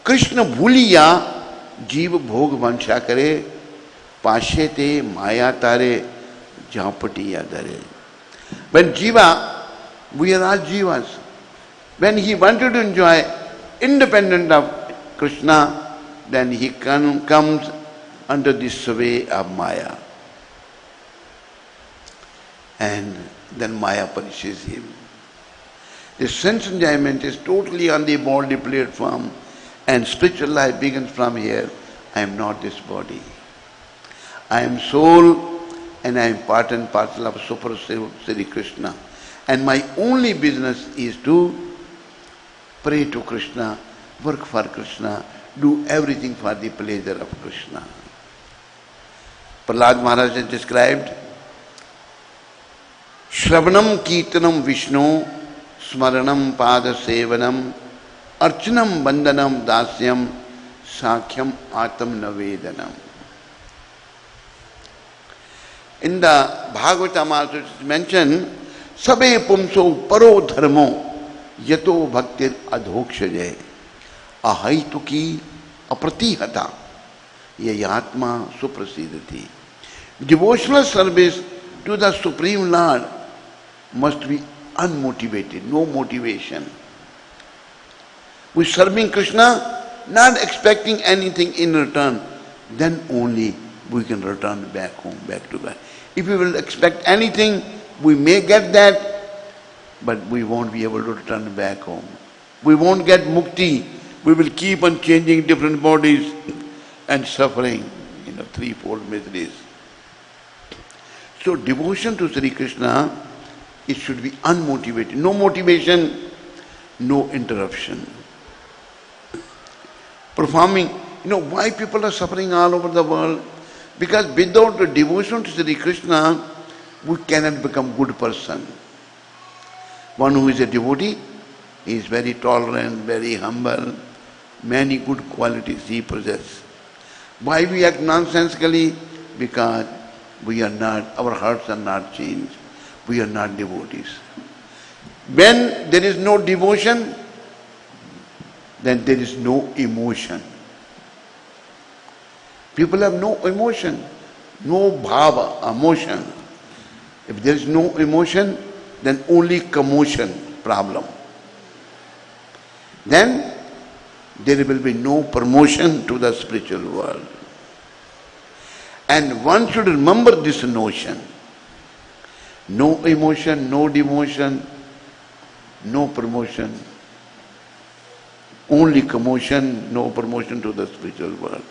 Krishna bhuliya jeev bhog vansha kare, pashete maya tare, jhampatiya dare. When jiva, we are all jivas. When he wanted to enjoy independent of Krishna, then he comes under the sway of Maya. And then Maya punishes him. The sense enjoyment is totally on the body platform, and spiritual life begins from here. I am not this body. I am soul, and I am part and parcel of Super Sri Krishna. And my only business is to pray to Krishna, work for Krishna, do everything for the pleasure of Krishna. Prahlad Maharaj has described, Shravanam Kirtanam Vishnu, Smaranam Pada Sevanam, Archanam Bandanam Dasyam, Sakhyam Atam Navedanam. In the Bhagavatam also it is mentioned, Sabe Pumso Paro Dharmo, Yato Bhaktir Adhokshaje, Ahaituki Apratihata, Yayatma Suprasidati. Devotional service to the Supreme Lord must be unmotivated, no motivation. We serving Krishna, not expecting anything in return, then only we can return back home, back to God. If we will expect anything, we may get that, but we won't be able to return back home. We won't get mukti. We will keep on changing different bodies and suffering, threefold miseries. So devotion to Sri Krishna, it should be unmotivated. No motivation, no interruption. Performing, why people are suffering all over the world? Because without the devotion to Sri Krishna, we cannot become good person. One who is a devotee, he is very tolerant, very humble, many good qualities he possesses. Why we act nonsensically? Because we are not, our hearts are not changed. We are not devotees. When there is no devotion, then there is no emotion. People have no emotion, no bhava, emotion. If there is no emotion, then only commotion, problem. Then there will be no promotion to the spiritual world. And one should remember this notion. No emotion, no devotion, no promotion. Only commotion, no promotion to the spiritual world.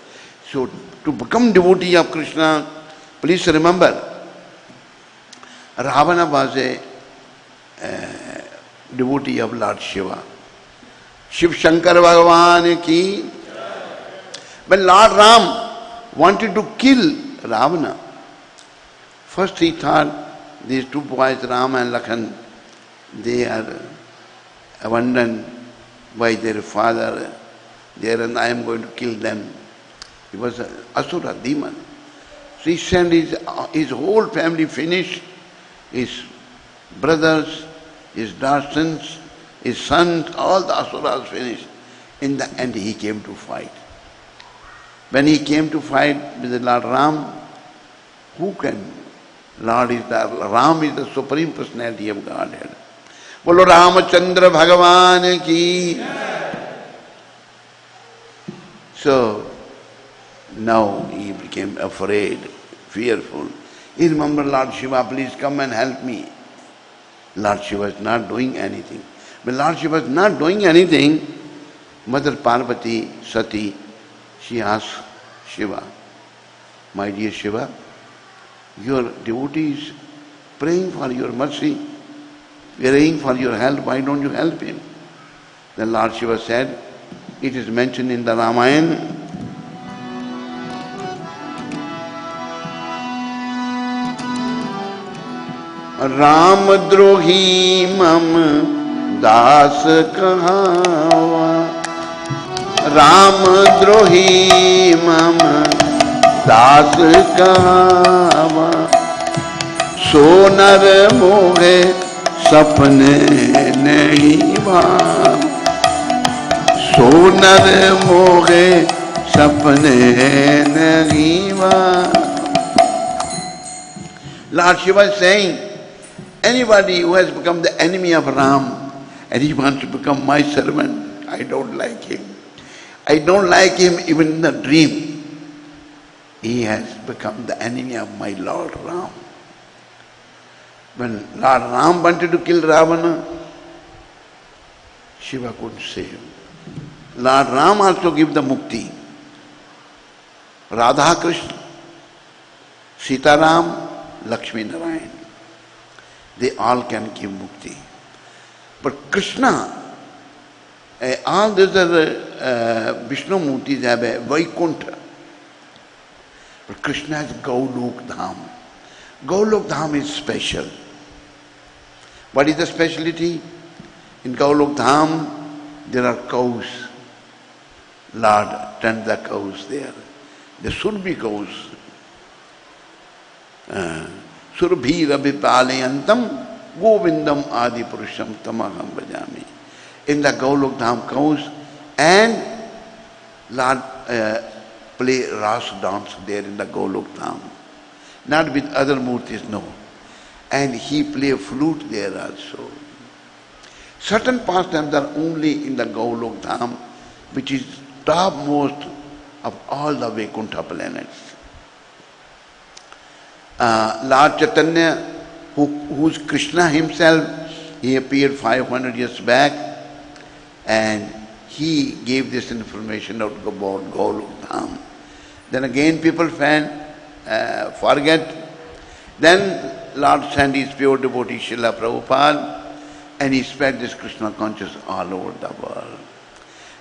So to become devotee of Krishna, please remember, Ravana was a devotee of Lord Shiva. Shiv Shankar Bhagavan ki. When Lord Ram wanted to kill Ravana, first he thought, these two boys, Ram and Lakhan, they are abandoned by their father there, and I am going to kill them. He was an asura, demon. So he sent his whole family finished, his brothers, his daughters, his sons, all the asuras finished. In the end he came to fight. When he came to fight with the Lord Ram, who can? Ram is the Supreme Personality of Godhead. Bolo Ramachandra Bhagavan ki. So now he became afraid, fearful. He remembered, Lord Shiva, please come and help me. Lord Shiva is not doing anything. When Lord Shiva is not doing anything, Mother Parvati, Sati, she asked Shiva, my dear Shiva, your devotee is praying for your mercy, praying for your help, why don't you help him? Then Lord Shiva said, it is mentioned in the Ramayana, Ramadrohi mam das kahawa, Ramadrohi mam das kahawa, sonar mohe sapne nahi bhaava, sonar mohe sapne nahi bhaava. Lord Shiva is saying, anybody who has become the enemy of Ram, and he wants to become my servant. I don't like him. I don't like him even in the dream. He has become the enemy of my Lord Ram. When Lord Ram wanted to kill Ravana, Shiva couldn't save him. Lord Ram also gave the mukti. Radha Krishna, Sita Ram, Lakshmi Narayan. They all can give mukti. But Krishna, all these other Vishnu Murtis have a Vaikuntha. But Krishna has Gaulok Dham. Gaulok Dham is special. What is the speciality? In Gaulok Dham, there are cows. Lord tend the cows there. There should be cows. Surabhi Rabi Palayantam Govindam Adi Purusham Tamaham Bhajami. In the Gaulok Dham cows, and Lord play Ras dance there in the Gaulok Dham. Not with other murtis, no. And he play flute there also. Certain pastimes are only in the Gaulok Dham, which is topmost of all the Vaikuntha planets. Lord Chaitanya, who's Krishna himself, he appeared 500 years back, and he gave this information out about Gaulok Dham. Then again people forget. Then Lord sent his pure devotee Srila Prabhupada, and he spread this Krishna consciousness all over the world.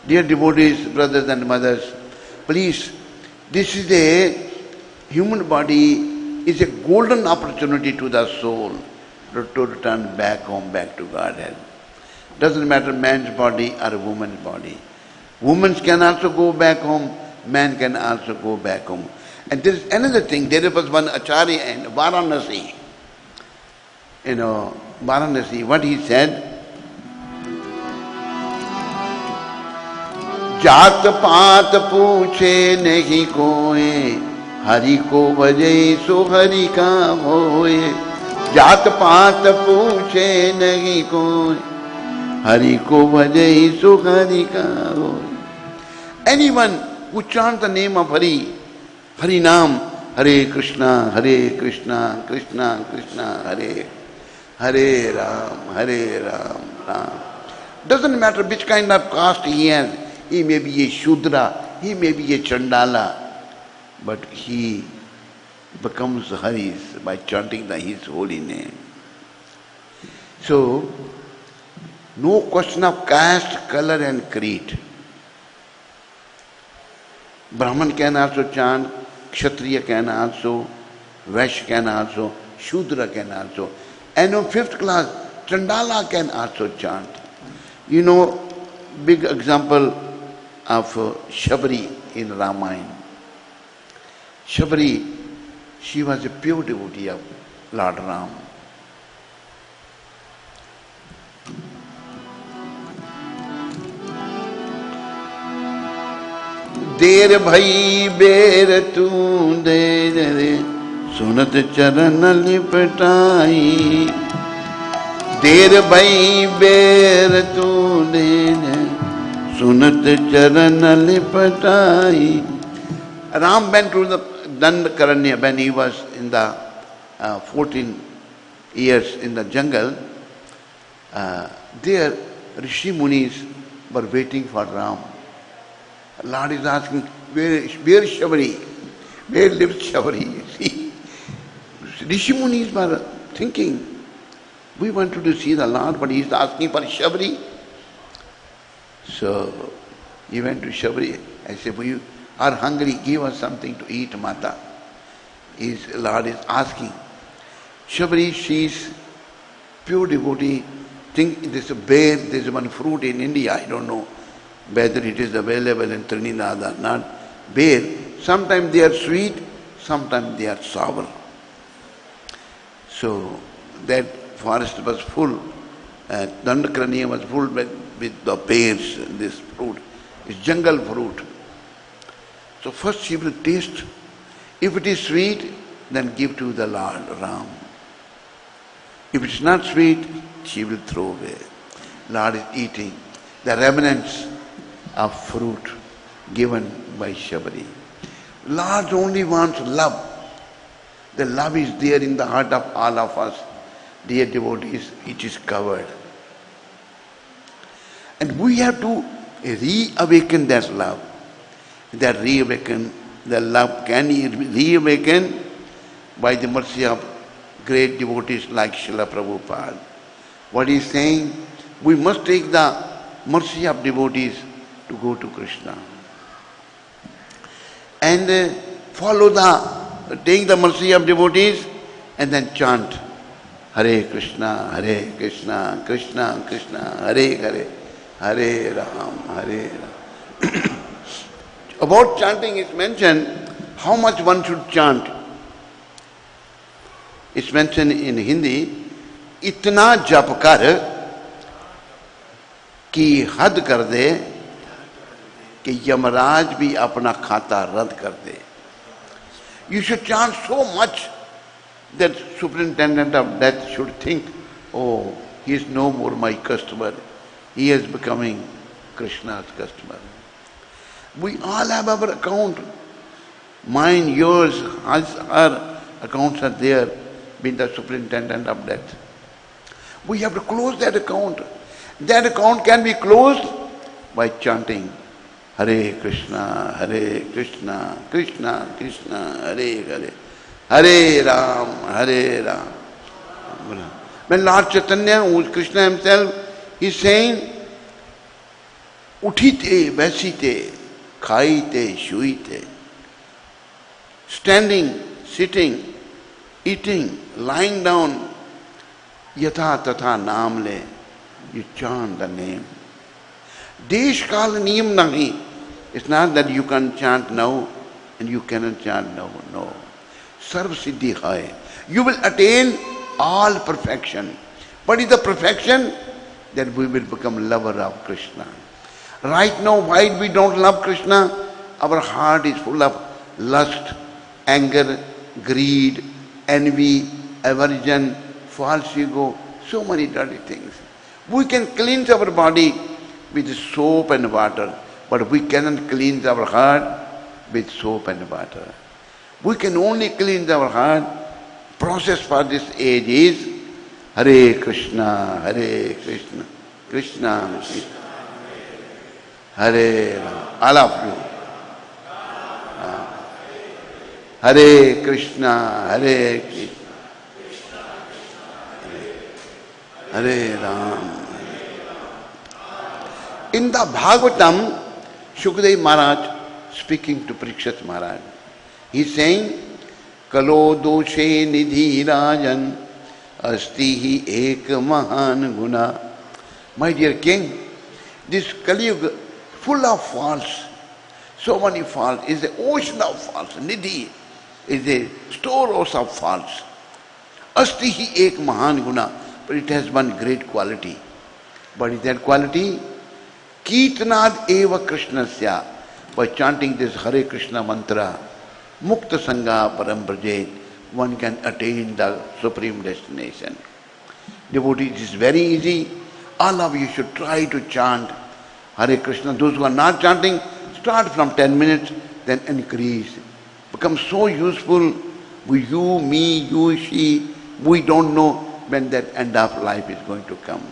Dear devotees, brothers and mothers, please, this is a human body is a golden opportunity to the soul to return back home, back to Godhead. Doesn't matter man's body or a woman's body. Women can also go back home, man can also go back home. And there is another thing, there was one Acharya in Varanasi. Varanasi, what he said, जात पात पूछे नहीं कोई हरि को भजे सो हरि का होए जात पात पूछे नहीं कोई हरि को भजे सो हरि का होए. Anyone who chants the name of Hari, Hari Nam, Hare Krishna, Krishna Krishna, Hare Ram, Ram. Doesn't matter which kind of caste he has. He may be a Shudra, he may be a Chandala, but he becomes Hari's by chanting his holy name. So, no question of caste, color and creed. Brahman can also chant, Kshatriya can also, Vaishya can also, Shudra can also. And in 5th class, Chandala can also chant. Big example of Shabari in Ramayana. Shabari, she was a pure devotee of Lord Ram. देर भई बेर तू दे रे सुनत चरण लिपटाई देर भई बेर तू दे रे सुनत चरण लिपटाई. Ram went to the Dandakaranya when he was in the 14 years in the jungle. There Rishi Munis were waiting for Ram. Lord is asking, where is Shabari? Where lives Shabari? See, Rishi Munis were thinking, we wanted to see the Lord, but he is asking for Shabari. So he went to Shabari. I said, we are hungry, give us something to eat, Mata. His Lord is asking. Shabari, she is pure devotee. Think this bear, there is one fruit in India, I don't know whether it is available in Trinidad or not. Bear, sometimes they are sweet, sometimes they are sour. So that forest was full, Dandakaranya was full with the pears, this fruit. It's jungle fruit. So first she will taste. If it is sweet, then give to the Lord Ram. If it's not sweet, she will throw away. Lord is eating the remnants of fruit given by Shabari. Lord only wants love. The love is there in the heart of all of us. Dear devotees, it is covered. And we have to reawaken that love. That the love can be reawakened by the mercy of great devotees like Srila Prabhupada. What he is saying, we must take the mercy of devotees to go to Krishna. And take the mercy of devotees and then chant Hare Krishna, Krishna Krishna, Hare Hare, Hare Ram, Hare Ram. About chanting is mentioned how much one should chant. It's mentioned in Hindi, इतना जप कर कि हद कर दे कि यमराज भी अपना खाता रद्द कर दे. You should chant so much that superintendent of death should think, oh, he is no more my customer. He is becoming Krishna's customer. We all have our account. Mine, yours, our accounts are there with the superintendent of death. We have to close that account. That account can be closed by chanting Hare Krishna, Krishna Krishna, Hare Hare, Hare Ram, Hare Ram. When Lord Chaitanya, who is Krishna himself, is saying, Uthite, Vasite, Khaite, Shuite, standing, sitting, eating, lying down, Yatha Tatha Naam Le, you chant the name. Desh Kal Niyam Nahi. It's not that you can chant now and you cannot chant now. No. Sarv Siddhi Hai. You will attain all perfection. What is the perfection? That we will become lover of Krishna. Right now, why we don't love Krishna? Our heart is full of lust, anger, greed, envy, aversion, false ego, so many dirty things. We can cleanse our body with soap and water, but we cannot cleanse our heart with soap and water. We can only cleanse our heart. Process for this age is Hare Krishna, Krishna Krishna, Hare Ram. All of you. Hare Krishna, Krishna, Hare Ram. In the Bhagavatam, Shukdev Maharaj speaking to Parikshit Maharaj, he is saying, Kalo doshe nidhi rajan asti hi ek mahan guna. My dear king, this Kali Yuga full of faults, so many faults, is the ocean of faults. Nidhi is a storehouse of faults. Asti hi ek mahan guna, but it has one great quality. What is that quality? Kirtanad eva Krishnasya. By chanting this Hare Krishna mantra, Mukta Sangha Param Brajet, one can attain the supreme destination. Devotees, it is very easy. All of you should try to chant Hare Krishna. Those who are not chanting, start from 10 minutes, then increase. Become so useful. You, me, you, she, we don't know when that end of life is going to come.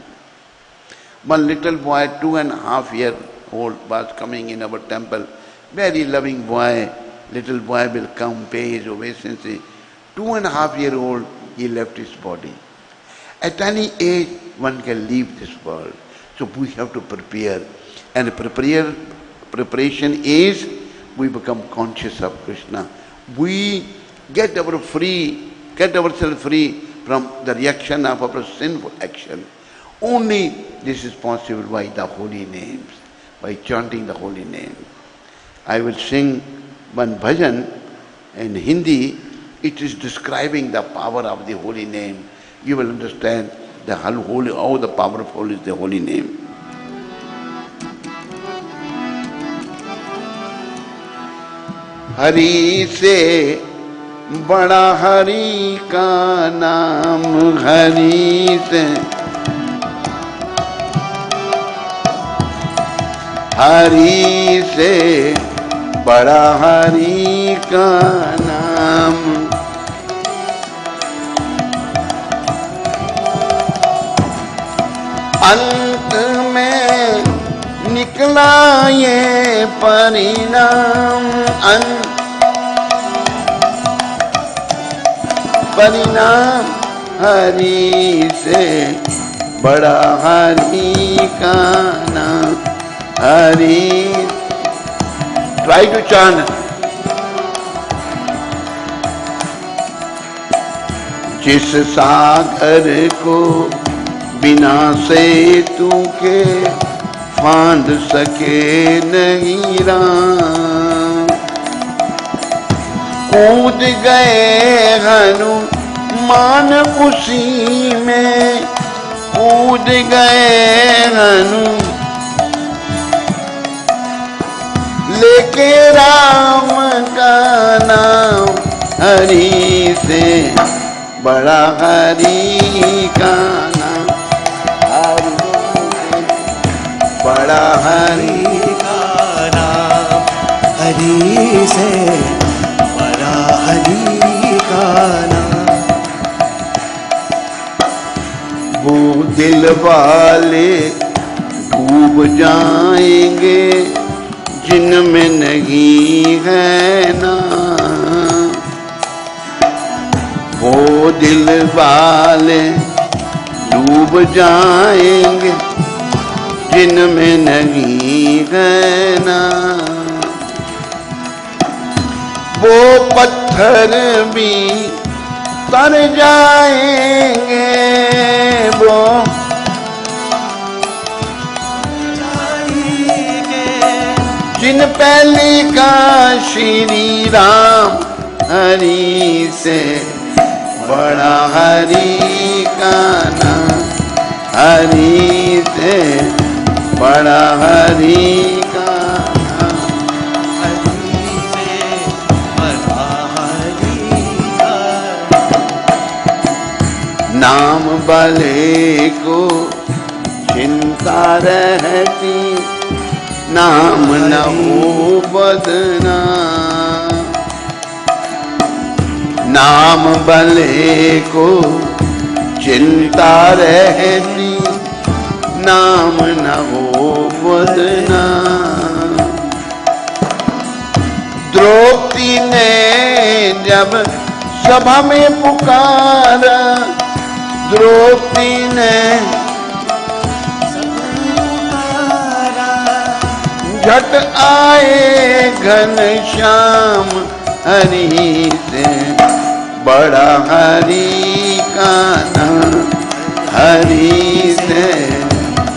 One little boy, 2.5-year-old, was coming in our temple. Very loving boy. Little boy will come, pay his obeisance. 2.5-year-old, he left his body. At any age, one can leave this world. So we have to prepare. And preparation is, we become conscious of Krishna. We get ourselves free from the reaction of our sinful action. Only this is possible by the holy names, by chanting the holy name. I will sing one bhajan in Hindi. It is describing the power of the holy name. You will understand how the powerful is the holy name. Hari se bada Hari ka naam, Hari se Hari से बड़ा हरि का नाम। अंत में निकला ये परिणाम, परिणाम हरि से बड़ा हरि का नाम। Hari, try to chant। जिस सागर को बिना सेतु के फांद सके नहीं राम, कूद गए हनुमान उसी में, कूद गए हनुमान लेके राम का नाम। हरि से बड़ा हरि का नाम, हरि से बड़ा हरि का नाम, हरि से बड़ा हरि का नाम। वो दिल वाले डूब जाएंगे जिनमें नहीं है नाम, वो दिल वाले डूब जाएंगे जिनमें नहीं है नाम। वो पत्थर भी तर जाएंगे, वो जिन पे लिखा श्री राम। हरि से बड़ा हरि का नाम, हरि से बड़ा हरि का नाम, हरि से बड़ा हरि का नाम वाले को चिंता रहती, नाम न हो बदनाम। नाम वाले को चिंता रहती, नाम न हो बदनाम। द्रौपदी ने जब सभा में पुकारा, द्रौपदी ने झट आए घनश्याम। हरि से बड़ा हरि का नाम, हरि से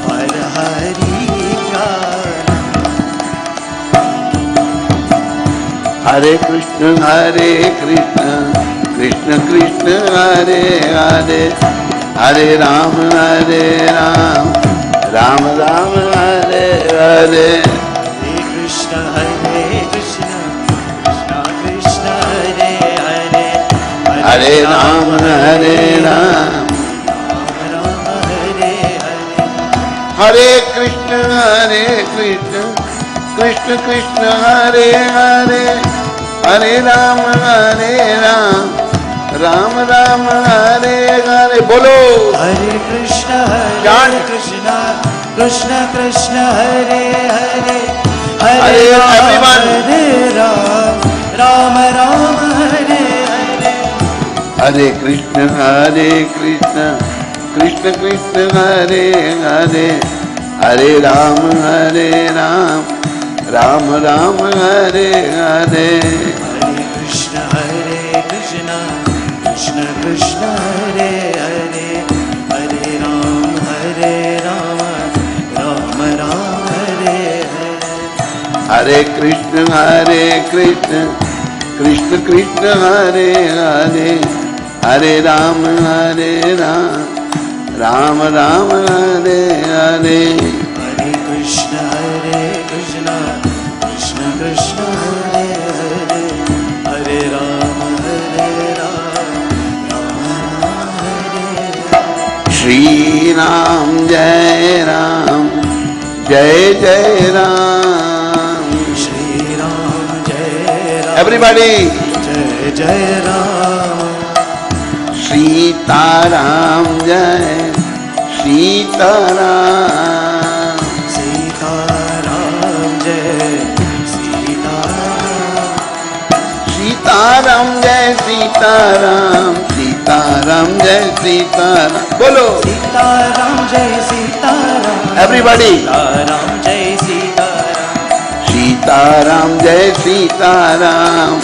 बड़ा हरि का नाम। हरे कृष्ण कृष्ण कृष्ण हरे हरे, हरे राम राम राम हरे हरे। हरे कृष्ण कृष्ण कृष्ण हरे हरे, हरे राम राम राम हरे हरे। हरे कृष्ण कृष्ण कृष्ण हरे हरे, हरे राम राम राम हरे हरे। बोलो हरे कृष्ण कृष्ण कृष्ण कृष्ण हरे हरे, हरे राम राम राम हरे हरे। हरे कृष्ण कृष्ण कृष्ण हरे हरे, हरे राम राम राम हरे हरे। हरे कृष्ण कृष्ण कृष्ण हरे हरे, हरे राम राम राम हरे हरे। हरे कृष्ण कृष्ण कृष्ण हरे हरे, हरे राम राम राम हरे हरे। हरे कृष्ण कृष्ण कृष्ण हरे हरे, हरे राम राम हरे हरे। श्री राम जय जय राम। Everybody. जय जय राम सीताराम जय सीताराम सीताराम जय सीताराम सीताराम जय सीताराम सीताराम जय सीताराम बोलो सीताराम जय सीताराम Everybody. सीताराम जय सीताराम सीताराम जय सीताराम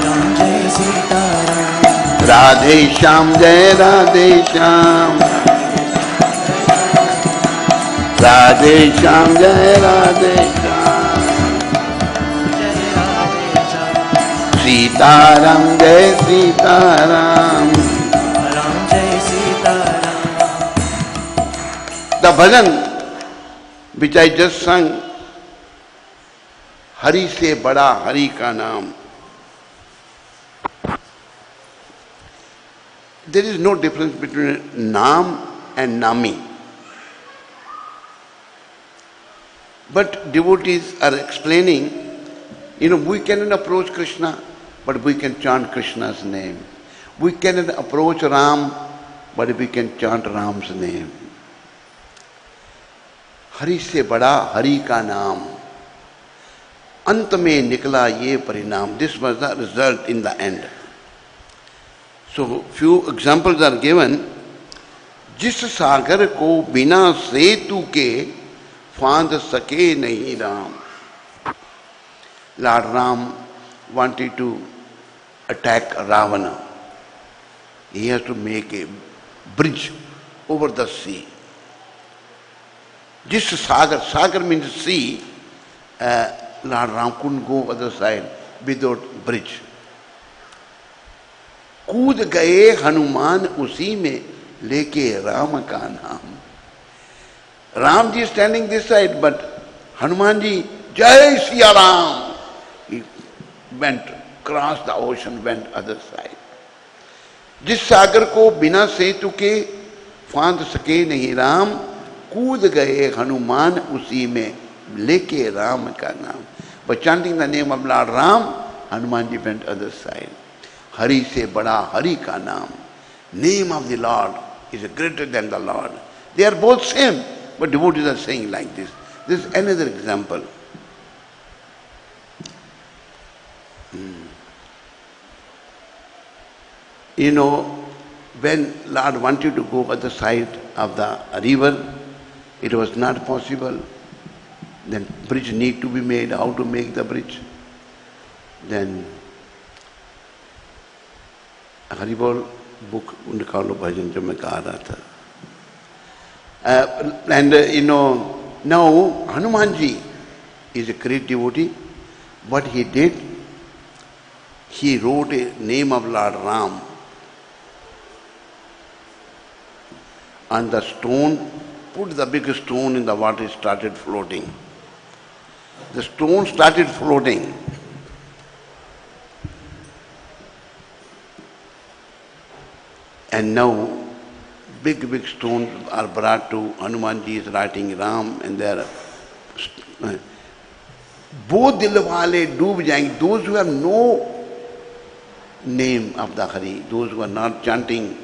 राम जय सीताराम राधे श्याम जय राधे श्याम राधे श्याम जय राधे श्याम सीताराम जय सीताराम राम जय Sitaram The bhajan which I just sung, Hari से बड़ा हरि का नाम. There is no difference between naam and nami. But devotees are explaining, we cannot approach Krishna, but we can chant Krishna's name. We cannot approach Ram, but we can chant Ram's name. Hari से बड़ा हरि का नाम, अंत में निकला ये परिणाम. This was the result in the end. So few examples are given. जिस सागर को बिना सेतु के फांद सके नहीं Ram. Lord Ram wanted to attack Ravana. He has to make a bridge over the sea. Just sagar, sagar means sea. Lord Ram couldn't go other side without bridge. कूद गए हनुमान उसी में लेके राम का नाम. Ram ji is standing this side, but Hanuman ji, Jai Siya Ram. He went, crossed the ocean, went other side. जिस सागर को बिना सेतु के फांद सके नहीं राम, कूद गए हनुमान उसी में लेके राम का नाम. By chanting the name of Lord Ram, Hanuman ji went other side. Hari se bada Hari ka naam. Name of the Lord is greater than the Lord. They are both same, but devotees are saying like this. This is another example. When Lord wanted to go other side of the river, it was not possible. Then bridge need to be made. How to make the bridge? Then Haribol book निकालो भजन जो मैं गा रहा था. And now Hanumanji is a great devotee. What he did, he wrote a name of Lord Ram on the stone, put the big stone in the water, it started floating. The stone started floating. And now big stones are brought to Hanumanji is writing Ram, and there are both dil wale doob jayenge. Those who have no name of the Hari, those who are not chanting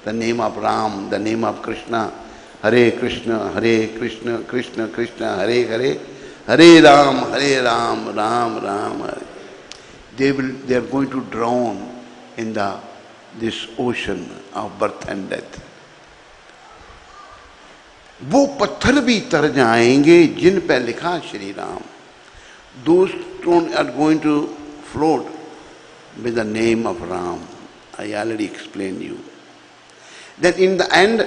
the name of Ram, the name of Krishna, Hare Krishna, Krishna Krishna, Hare Hare, Hare Ram, Ram Ram, Hare. They are going to drown in this ocean of birth and death. वो पत्थर भी तर जाएंगे जिन पे लिखा Shri Ram. Those stones are going to float with the name of Ram. I already explained you. That in the end,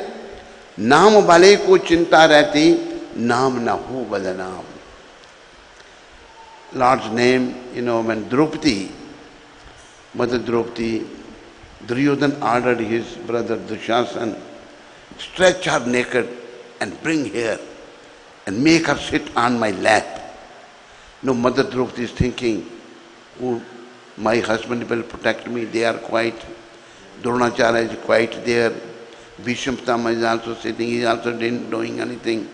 नाम वाले को चिंता रहती, नाम न हो बदनाम. Lord's name, when Draupadi, Mother Draupadi, Duryodhana ordered his brother Dushasan, stretch her naked and bring here and make her sit on my lap. Mother Draupadi is thinking, oh, my husband will protect me, they are quiet. Dronacharya is quiet there. Bhishma is also sitting, he is also doing anything.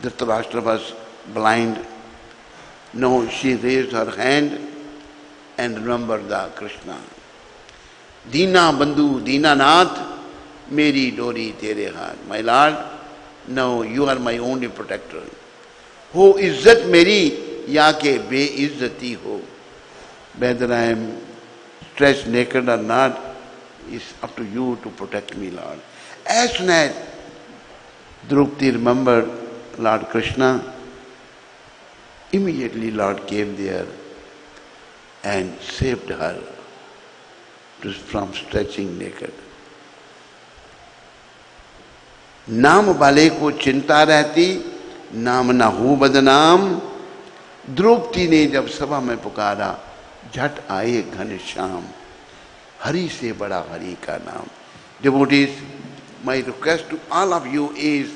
Dhritarashtra was blind. No, she raised her hand and remember the Krishna. Dina Bandhu, Dina Nath, Meri Dori Tere Haat. My Lord, now you are my only protector. Ho Izzat Meri, Ya ke Be Izzati ho. Whether I am stretched naked or not, is up to you to protect me, Lord. As soon as Draupadi remembered Lord Krishna, immediately Lord came there and saved her from stretching naked. नाम वाले को चिंता रहती, नाम ना हो बदनाम. द्रौपदी ने जब सभा में पुकारा, झट आए घनश्याम. हरि से बड़ा हरि का नाम. Devotees, my request to all of you is,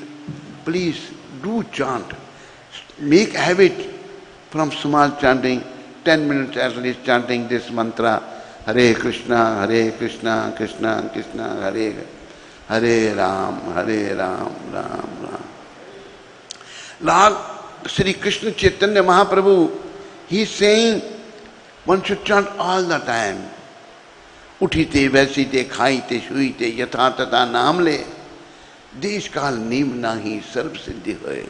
please do chant. Make habit from small chanting, 10 minutes at least chanting this mantra. Hare Krishna, Krishna Krishna, Hare Ram, Ram Ram. Lord Sri Krishna Chaitanya Mahaprabhu, he is saying one should chant all the time. उठीते वैसीते खाईते शुईते यथा तथा नाम ले, देश काल नीम नाही सर्व सिद्धि होए.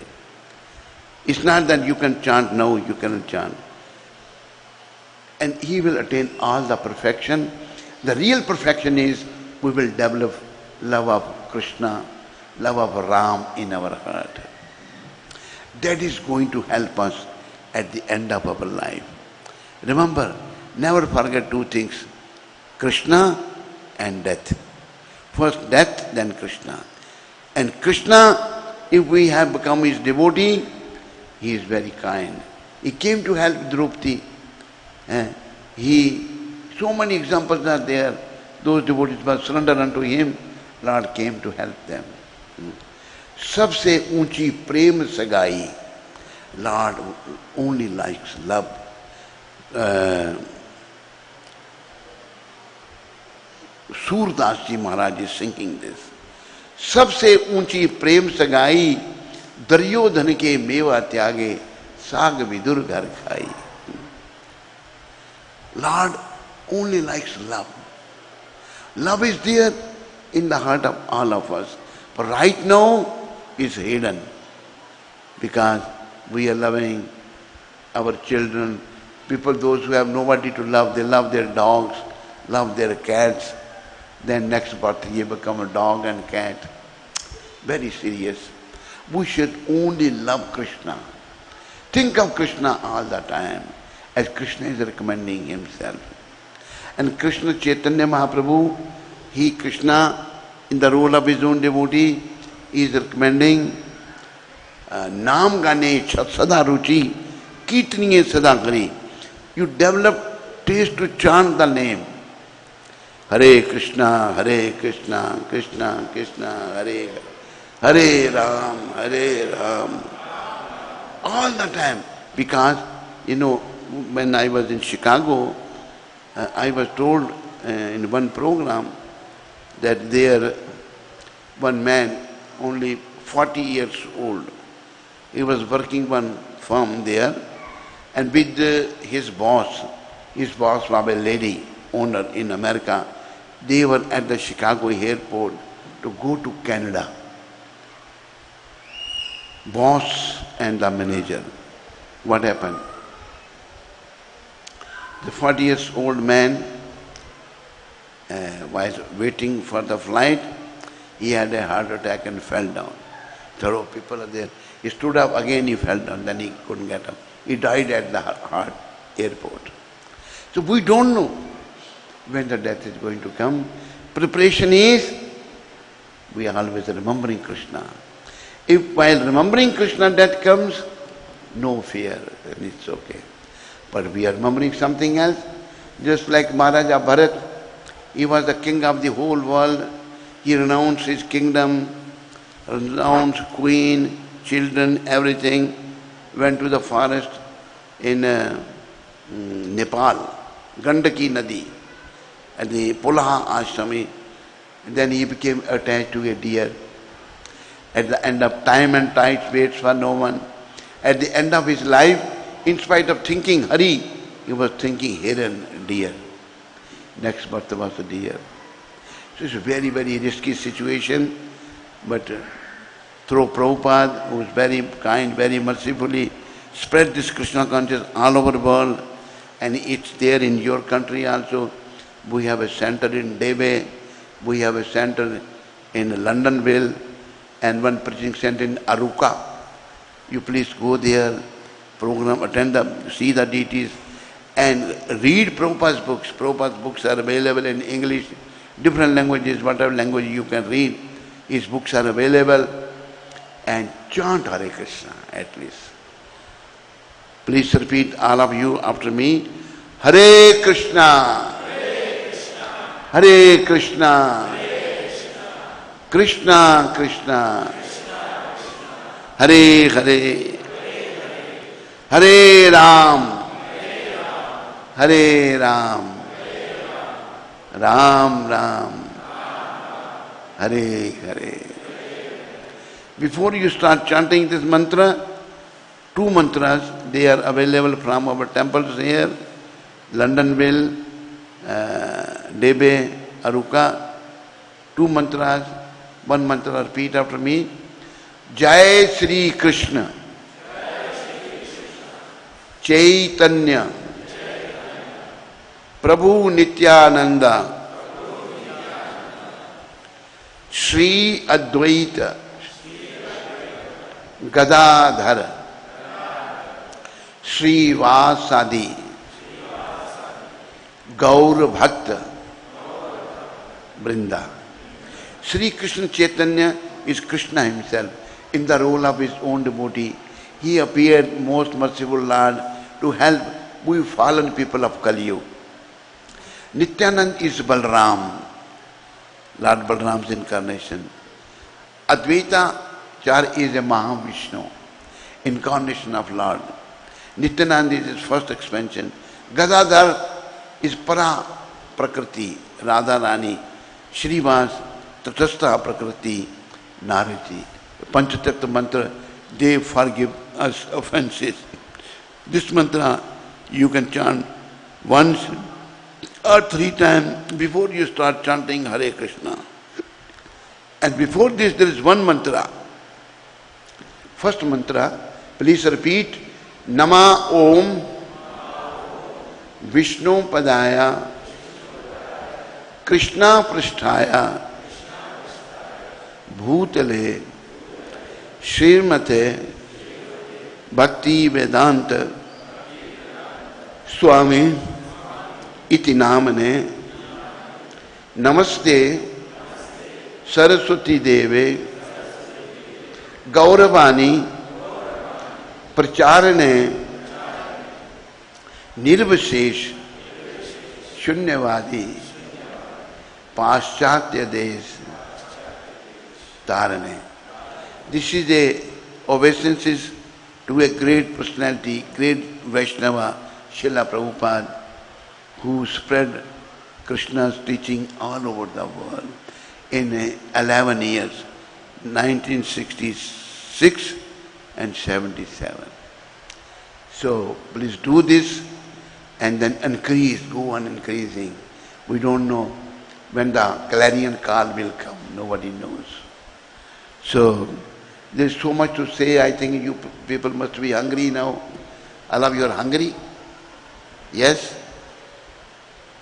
It's not that you can chant now, you cannot chant. And he will attain all the perfection. The real perfection is we will develop love of Krishna, love of Ram in our heart. That is going to help us at the end of our life. Remember, never forget two things: Krishna and death. First death, then Krishna. And Krishna, if we have become his devotee, he is very kind. He came to help Draupadi. So many examples are there. Those devotees were surrendered unto him. Lord came to help them. सबसे ऊंची प्रेम सगाई. Lord only likes love. Surdas ji Maharaj is singing this. सबसे ऊंची प्रेम सगाई, दुर्योधन के मेवा त्यागे, साग विदुर घर खाई. Lord only likes love. Love is there in the heart of all of us. But right now it's hidden because we are loving our children. People, those who have nobody to love, they love their dogs, love their cats. Then next birth you become a dog and cat. Very serious. We should only love Krishna. Think of Krishna all the time, as Krishna is recommending himself. And Krishna Chaitanya Mahaprabhu, he Krishna in the role of his own devotee, is recommending Naam Gane Sada Ruchi, Kirtaniye Sada Kari. You develop taste to chant the name. Hare Krishna, Krishna Krishna, Hare Ram, Hare Ram. All the time. Because, when I was in Chicago, I was told in one program that there one man, only 40 years old, he was working one firm there, and with his boss was a lady owner in America. They were at the Chicago airport to go to Canada. Boss and the manager. What happened? The 40 years old man was waiting for the flight. He had a heart attack and fell down. Thorough people are there. He stood up again, he fell down, then he couldn't get up. He died at the heart airport. So we don't know when the death is going to come. Preparation is, we are always remembering Krishna. If while remembering Krishna death comes, no fear, then it's okay. But we are remembering something else, just like Maharaja Bharat, he was the king of the whole world. He renounced his kingdom, renounced queen, children, everything, went to the forest in Nepal, Gandaki Nadi, at the Pulaha Ashrami. Then he became attached to a deer. At the end of time and tide waits for no one. At the end of his life, in spite of thinking Hari, he was thinking heron, deer. Next birth was a deer. So it's a very, very risky situation. But through Prabhupada, who is very kind, very mercifully, spread this Krishna consciousness all over the world, and it's there in your country also. We have a center in Debe, we have a center in Londonville, and one preaching center in Aruka. You please go there, program, attend them, see the deities, and read Prabhupada's books. Prabhupada's books are available in English, different languages, whatever language you can read. His books are available, and chant Hare Krishna at least. Please repeat, all of you, after me. Hare Krishna, Hare Krishna, Krishna Krishna, Hare Hare, Hare Ram, Hare Ram, Ram Ram, Hare Hare. Before you start chanting this mantra, two mantras, they are available from our temples here, Londonville, Debe, Aruka. Two mantras, one mantra repeat after me. Jai Sri Krishna, Chaitanya, Prabhu Nityananda, Sri Advaita, Gadadhar, Sri Vasadi, Gaur Bhakta, Brinda. Sri Krishna Chaitanya is Krishna himself. In the role of his own devotee, he appeared most merciful Lord to help we fallen people of Kali Yuga. Nityanand is Balram, Lord Balram's incarnation. Advaita Char is a Mahavishnu, incarnation of Lord. Nityanand is his first expansion. Gadadhar is Para Prakriti, Radha Rani. Srivas, Tatastha Prakriti, Narati. Panchatattva mantra, they forgive us offenses. This mantra you can chant once or three times before you start chanting Hare Krishna. And before this there is one mantra. First mantra, please repeat. Nama Om Vishnu Padaya Krishna Pristhaya Bhutale Srimate Bhakti Vedanta Swami Iti Namane Namaste Saraswati Deve Gauravani Pracharane Nirvashesh Shunyavadi Paschatya Desh Tarane. This is a obeisance to a great personality, great Vaishnava, Srila Prabhupada, who spread Krishna's teaching all over the world in 11 years, 1966 and 77. So please do this and then increase, go on increasing. We don't know when the clarion call will come. Nobody knows. So there's so much to say. I think you people must be hungry now. All of you are hungry? Yes?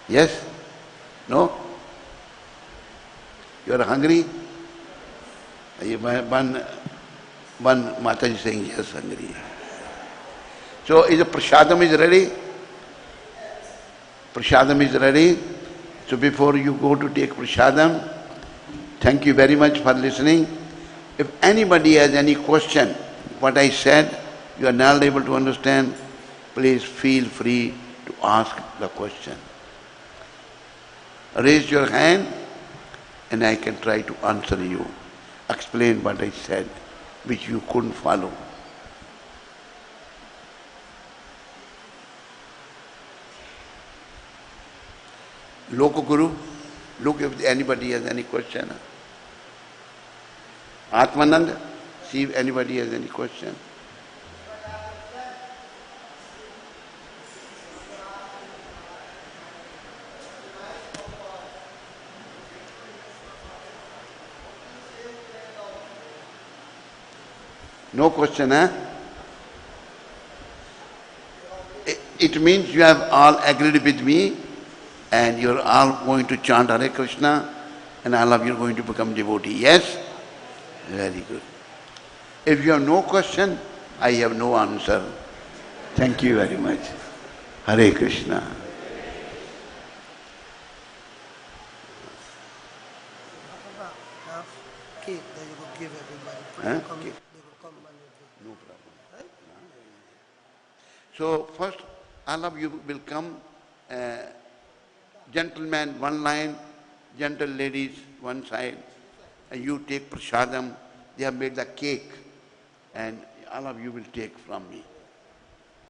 Yes? No? You are hungry? One Mataji saying yes, hungry. So is the prasadam is ready? Prasadam is ready. So before you go to take prasadam, thank you very much for listening. If anybody has any question, what I said, you are not able to understand, please feel free to ask the question. Raise your hand and I can try to answer you, explain what I said, which you couldn't follow. Lokaguru, look if anybody has any question. Atmanand, see if anybody has any question. No question, eh? It means you have all agreed with me and you're all going to chant Hare Krishna and all of you are going to become devotee. Yes? Very good. If you have no question, I have no answer. Thank you very much. Hare Krishna. Cake that you could give everybody. Huh? They Cake. will come and give. No problem. So first, all of you will come, gentlemen one line, gentle ladies one side, and you take prasadam. They have made the cake, and all of you will take from me.